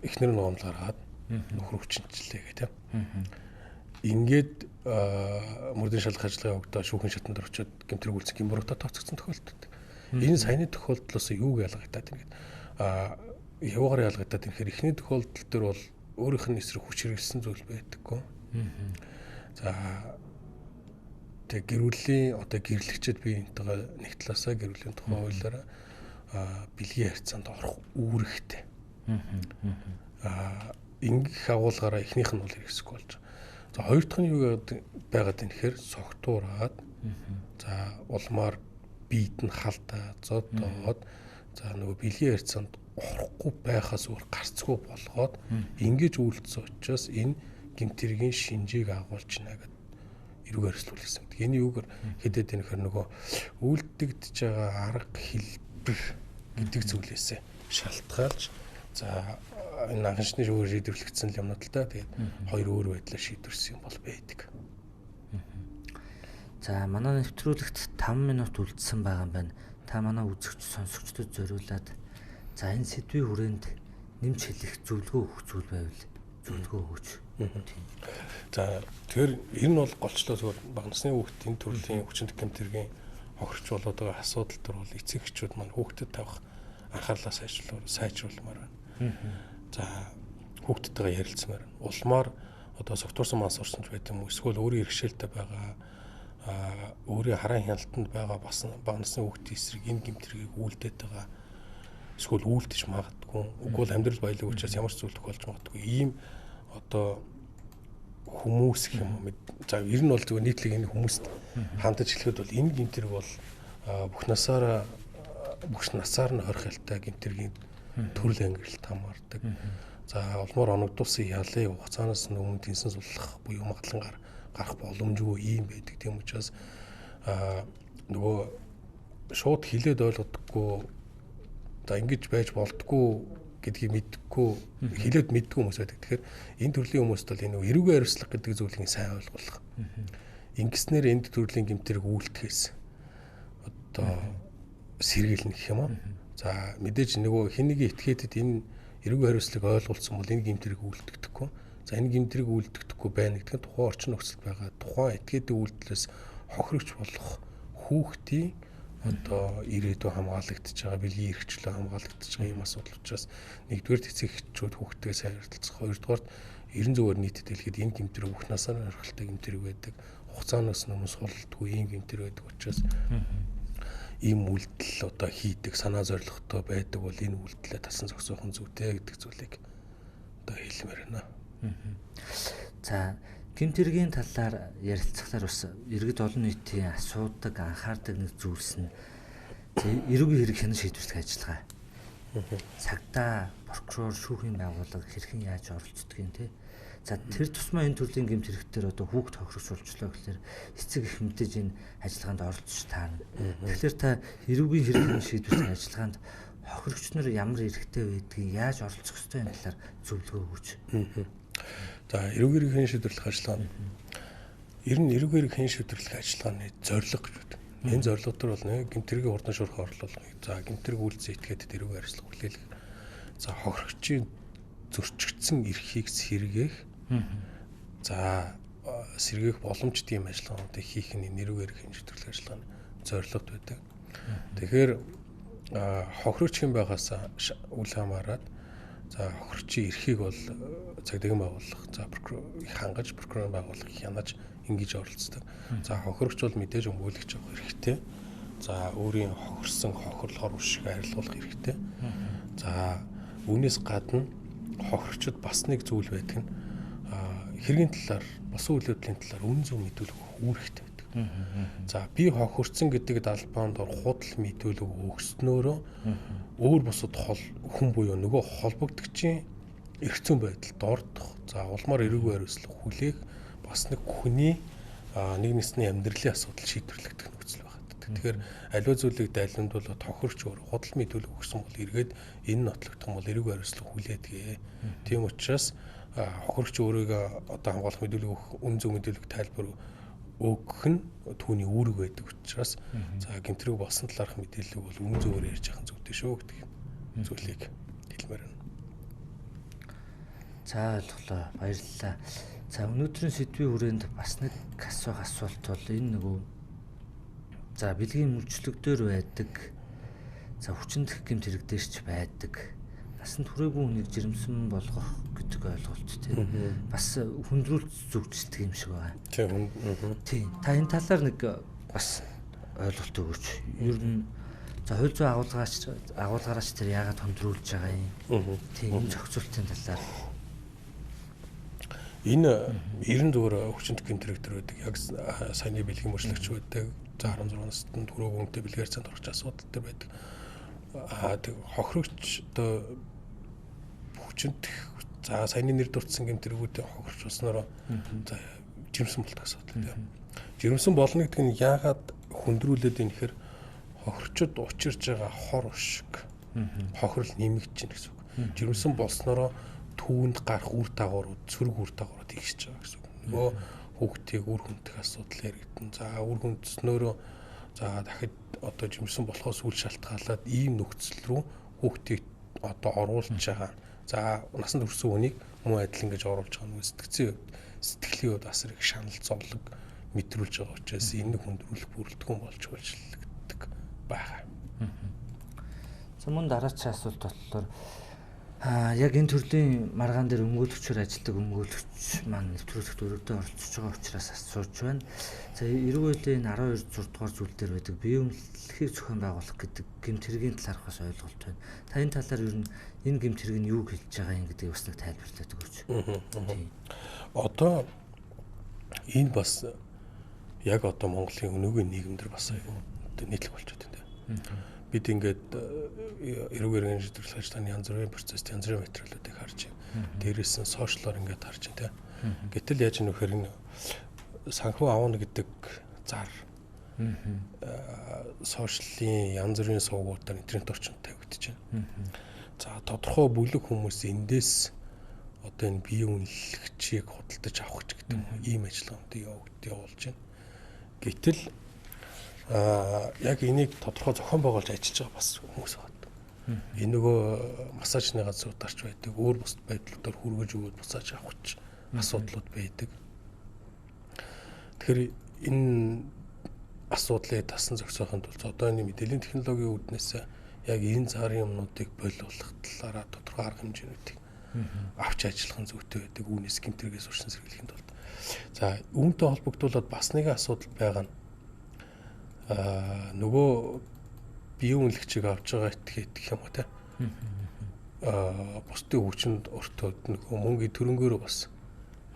эхнэр нь гомдол гаргаад нөхөр хүчнчлээ гэх тийм. Ингээд мөрдөн шалгах ажиллагаа явагдаа шүүхэн шатанд орчоод гэмтрэг үйлцэх гэмбуруудаа тооцогдсон тохиолдолд. Энэ саяны тохиолдлоос юу ялгагдаад юм гээд яваагаар ялгагдаад ирэхээр эхний тохиолдол төр бол өөрийнх нь эсрэг хүч хэрэглэсэн зүйл байдаггүй. За тэг гэрүүлийн одоо гэрлэгчэд би энтэйгээ нэг талаасаа гэрүүлийн тухай хуулиараа бэлгийн харьцаанд орох үүрэгтэй. Ингэх агуулгаараа эхнийх нь бол хэрэгсэхгүй болж байгаа. За хоёр дахь нь юу байгаад юм гэхээр согтуураад за улмаар биед нь халтаа зодоод за нөгөө бэлгийн харьцаанд орохгүй байхаас өөр гарцгүй болгоод ингэж үйлдсэн учраас энэ гэмтэргийн шинжийг агуулж байна гэдэг эрүүгээр хэвлүүлсэн. Энэ юугаар хэдэд энэ хэр нөгөө үйлдэгдэж байгаа арга хэлбэр гэдэг зүйлээсээ шалтгаалж за энэ анхны шүүгээр шийдвэрлэгдсэн юмнууд л та тэгээд хоёр өөр байдлаар шийдвэрсэн юм бол байдаг. За манай нэвтрүүлэгт 5 минут үлдсэн байгаа юм байна. Та манай үзэгч сонсогчдод зориулаад за энэ сэдвийн хүрээнд нэмж хэлэх зөвлөгөө өгөх зүйл байвал зөвлөгөө өгөөч. За тэгэхээр энэ нь бол голчлоо зүгээр бага насны хүүхдийн төрлийн хүчнэх гэмтэргийн хохирч болоод байгаа асуудал төр бол эцэг эхчүүд маань хүүхдэд тавих анхаарлаа сайжруулмаар байна. За хүүхдтэйгээ ярилцмаар байна. Улмаар одоо согтуурсан манс орсонч байт юм уу эсвэл өөрийн иргэшээлтэй байгаа өөрийн хараа хяналтанд байгаа бас бага насны хүүхдийн эсрэг энэ гэмтрийг үйлдээд байгаа эсвэл үйлдэж магадгүй үгүй бол амьдрал баялаг учраас ямар ч зүйл тохиолж магадгүй ийм одоо хүмүүс гэх юм уу за ер нь бол зөвхөн нийтлэг энэ хүмүүст хандаж хэлэхэд бол энэ гэмтрийг бол бүх насаар нь хорих ялтай гэмтрийн төрөл ангилалт хамаардаг. За олмоор оногдуулсан ялын хугацаанаас өмнө тэнсэн суллах буюу магадлан гарах боломжгүй ийм байдаг. Тийм учраас нөгөө шууд хилээд ойлгодоггүй за ингэж байж болдгоо гэдгийг мэдгүй хилээд мэдгүй хүмүүс байдаг. Тэгэхээр энэ төрлийн хүмүүст бол энэ эрүүгийн хариуцлага гэдэг зүйлийг сайн ойлгох. Ингэснээр энд төрлийн гэмтрийг үйлдэхээс одоо сэргийлнэ гэх юм уу. За мэдээж нөгөө хэнийг этгээдэд энэ эрүүгийн хариуцлагыг ойлгуулсан бол энэ гэмтрийг үйлдэгдэхгүй. За энэ гэмтрийг үйлдэгдэхгүй байна гэдэг нь тухайн орчин нөхцөлд байгаа тухайн этгээдийн үйлдэлээс хохирогч болох хүүхдийн одоо ирээдүйн хамгаалагдж байгаа бэлгийн эрхчлөө хамгаалагдж байгаа юм асуудал учраас нэгдүгээр эцэг эхчүүд хүүхдтэйгээ сайн харилцах, хоёрдугаар ерэн зөвөр нийтэд хэлэхэд энэ гэмтрийг бүх насаар орхилтой гэмтрийг байдаг. Хугацаанаас өмнө сулдгүй ийм гэмтрийг байдаг учраас ийм үйлдэл одоо хийдэг санаа зорилготой байдаг бол энэ үйлдэлээ тасан зогсоохон зүйтэй гэдэг зүйлийг одоо хэлмээр байна. За гэмтрийн талаар ярилцахлаар бас иргэд олон нийтийн асуудаг анхаардаг нэг зүйлс нь эрүүгийн хэрэг хянан шийдвэрлэх ажиллагаа. Цагдаа, прокурор, шүүхийн байгууллага хэрхэн яаж оролцдог юм те. За тэр тусмаа энэ төрлийн гэмт хэрэгтэр одоо хүүхд хохирогчулчлаа гэхээр эцэг их мэдээж энэ ажиллагаанд оролцож таарна. Тэгэхээр та эрүүгийн хэрэг шийдвэрлэх ажиллагаанд хохирогч нар ямар эрхтэй байдгийг яаж оролцох ёстой энэ талаар зөвлөгөө өгөөч. За эрүүгийн хэрэг шийдвэрлэх ажиллагаа ер нь эрүүгийн хэрэг шийдвэрлэх ажиллагааны зорилго гэж байна. Энэ зорилго төр бол нэг гэмтрийн урдан шуурх орлуулах. За гэмтрийг үйлцэн этгээдэд эрүүгийн хариуцлага хүлээлгэх. За хохирогчийн зөрчигдсөн эрхийг сэргээх. За сэргээх боломжтой юм ажиллагаануудыг хийх нь эрүүгийн хэрэг шийдвэрлэх ажиллагааны зорилго байдаг. Тэгэхээр хохирогчийн байгаас үл хамааран за хохирогчийн эрхийг бол цагдаагийн байгууллага за хангаж прокурорын байгууллага хянаж ингэж оролцдог. За хохирогч бол мэдээж өмгөөлөгч авах хэрэгтэй. За өөрийн хохирсон хохирлохоор үшиг арилгуулах хэрэгтэй. За үүнээс гадна хохирогчд бас нэг зүйл байдаг нь хэргийн талаар босон үйл явдлын талаар үнэн зөв мэдүүлэх үүрэгтэй байдаг. За би хохирцсон гэдэг далбаанд худал мэдүүлэг өгснөөрөө өөр бусад хүн буюу нөгөө холбогдогчийн эрх зүйн байдалд ордох. За улмаар эрүүгийн хариуцлага хүлээх бас нэг хүний нэг нийсний амьдралын асуудал шийдвэрлэгдэх нөхцөл байна. Тэгэхээр аливаа зүйлийг дайландуулаад тохирч өөр худал мэдүүлэг өгсөн бол эргээд энэ нотлогдох юм бол эрүүгийн хариуцлага хүлээдгээ. Тийм учраас хохирогч өөрийгөө одоо хамгаалах мэдүүлэг өгөх үн зөв мэдүүлэг тайлбар өгөх нь түүний үүрэг байдаг учраас за гэмтрэг болсон талаарх мэдээлэл бол үн зөвөр ярьж ахын зөвтэй шүү гэдэг зүйлийг хэлмээр байна. За ойлголоо. Баярлалаа. За өнөөдрийн сэдвийн хүрээнд бас нэг асуулт бол энэ нөгөө за бэлгийн мөрчлөгдөр байдаг. За хүчин дэх гэмт хэрэг дээр ч байдаг. Насанд хүрээгүй хүнийг жирэмсэн болгох гэдэг ойлголт тийм. Бас хүндрүүлж зүгждэг юм шиг байна. Тийм. Та энэ талаар нэг бас ойлголт өгөөч. Ер нь за хууль зүйн агуулгаараач тэр яагаад хүндрүүлж байгаа юм. Тийм энэ зохицуултын талаар энэ 94 хүчин гэмт хэрэг төр байдаг. Яг саяны бэлгийн мөрчлөгч байдаг. За 16 наснд түрүү хүнтэй бэлгээр цанд орох асуудал төр байдаг. Тэг хохирогч одоо хүчинт за саяны нэр дурдсан гэмтрэгүүдийн хохирч болсноор за жирэмсэн болдог асуудал тийм. Жирэмсэн болно гэдэг нь яагаад хүндрүүлээд юм гэхээр хохирчод учирж байгаа хор ушиг хохирол нэмэгдэж байна гэсэн үг. Жирэмсэн болсноор түүнд гарах үр дагаврууд сөрөг үр дагаврууд ихсэж байгаа гэсэн үг. Нөгөө хүүхдийг үр хүндэх асуудал яригдана. За үр хүндснөөрөө за дахид одоо жирэмсэн болохоос үл шалтгаалаад ийм нөхцөл рүү хүүхдийг одоо оруулж байгаа. За насанд хүрсэн хүнийг муу адил ингэж оруулж байгаа нь сэтгэлийн хувьд бас их шанал зовлог мэдрүүлж байгаа учраас энэ хүндрүүлэх бүрэлдэхүүн болж үйлчлэгддэг байгаа. За мөн дараагийн асуулт болохоор Яг энэ төрлийн маргаан дээр өмгөөлөгчөөр ажилладаг өмгөөлөгч маань нэвтрүүлэгт өргөдөө оролцож байгаа учраас асууж байна. За эрүүл мэндийн 12 дугаар зүйл дээр байдаг бие үнэлэхийг зохион байгуулах гэдэг гэмт хэргийн талаарх бас ойлголт байна. Та энэ талаар ер нь энэ гэмт хэрэг нь юу хэлж байгаа юм гэдгийг бас нэг тайлбарлаад өгөөч. Одоо энэ бас яг одоо Монголын өнөөгийн нийгэмдэр бас нийтлэг болчиход байна. Бид ингээд эрүүл мэндийн шийдвэрлэх ажиллагааны янз бүрийн процесс, янз бүрийн материалуудыг харж байна. Дээрээс нь сошиалоор ингээд харж байна. Гэтэл яаж нөхөр энэ санхүү авна гэдэг зар сошиалын янз бүрийн сувгуудаар интернет орчинд тавигдчихэв. За тодорхой бүлэг хүмүүс эндээс одоо энэ бие үнэлэгчийг худалдаж авах ч гэдэг ийм ажиллагаанд явуулж байна. Гэтэл яг энийг тодорхой зохион байгуулж ажиллаж байгаа бас хүмүүс байна. Энэ нөгөө массажны газрууд дарч байдаг, өөр бус байдлуудаар хүргэж өгөөд буцааж авах асуудлууд байдаг. Тэгэхээр энэ асуудлыг тасан зохицохын тулд одоо энэ мэдээллийн технологийн үүднээс яг энэ зарын юмнуудыг боловлох талаараа тодорхой арга хэмжээнүүдийг авч ажиллах нь зүйтэй байдаг. Үүнээс гэмтэргээс урьдчилан сэргийлэхийн тулд. За үүнтэй холбогдуулаад бас нэг асуудал байгаа нь нөгөө бие үнэлэгчийг авч байгаа этikeт гэх юм уу те. Бусдын хүчинд өртөөд нөгөө мөнгөний төрөнгөөрөө бас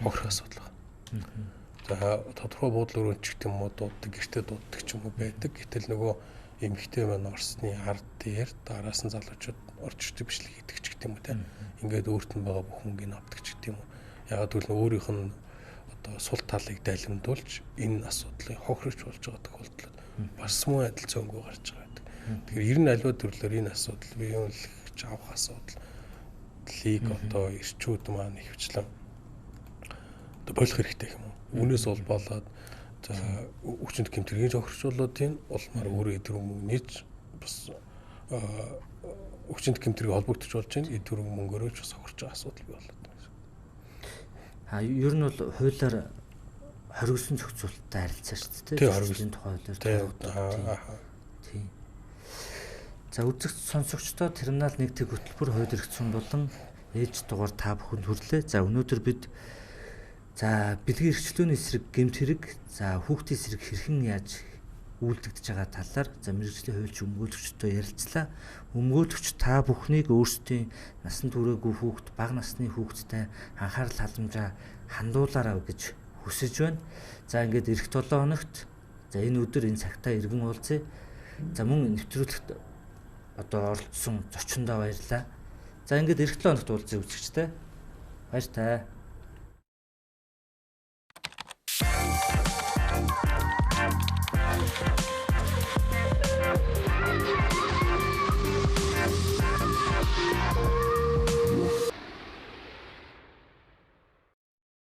хохирох асуудал байна. За тодорхой буудлын өрөөнд ч гэх юм уу дууддаг, гэртээ дууддаг ч юм уу байдаг. Гэтэл нөгөө эмэгтэй маань орсны ард дээр дараас нь залуучууд орж ирдэг бичлэг хийдэг ч гэх юм уу те. Ингээд өөрт нь байгаа бүх мөнгөний авдаг ч гэх юм уу. Ягаад гэвэл өөрийнх нь одоо сул талыг дайлимдуулж энэ асуудлыг хохирч болж байгаа тохиолдолд бас муу адил зөнгөө гарч байгаа гэдэг. Тэгэхээр ер нь аливаа төрлөөр энэ асуудал бие үнэлэх авах асуудлыг одоо эрчүүд маань ихвчлэн одоо болох хэрэгтэй юм уу? Үүнээс болоод за хүчинд гэмтэргийн зохирчуулалтын улмаар өөрөө эдгээр мөнгөний бас хүчинд гэмтэрийг холбогдож болж байна. Эдгээр мөнгөөрөө ч бас хохирч байгаа асуудал бий болоод байна. Ер нь бол хуулиар хоригдсон зохицуулалттай харилцаа шүү дээ. Тийм хоригдсон тухай хуулиар. Тийм. За үзэгч сонсогчдоо терминал 1-ийн хөтөлбөр хууль эрхцэн болон ээж дугаар та бүхэнд хүрлээ. За өнөөдөр бид бэлгийн эрхчлөөний эсрэг гэмт хэрэг, за хүүхдийн эсрэг хэрхэн яаж үйлдэгдэж байгаа талаар мэргэжлийн хуульч өмгөөлөгчтэй ярилцлаа. Өмгөөлөгч та бүхнийг өөрсдийн насанд хүрээгүй хүүхд, бага насны хүүхдтэй анхаарал халамжаа хандуулаарай гэж хүсэж байна. За ингээд эх 7 хоногт энэ өдөр энэ цагтаа иргэн уулзъя. За мөн нэвтрүүлэгт одоо оролцсон зочиндоо баярлалаа. За ингээд эх 7 хоногт уулзъя үзэгчтэй. Баяр таа.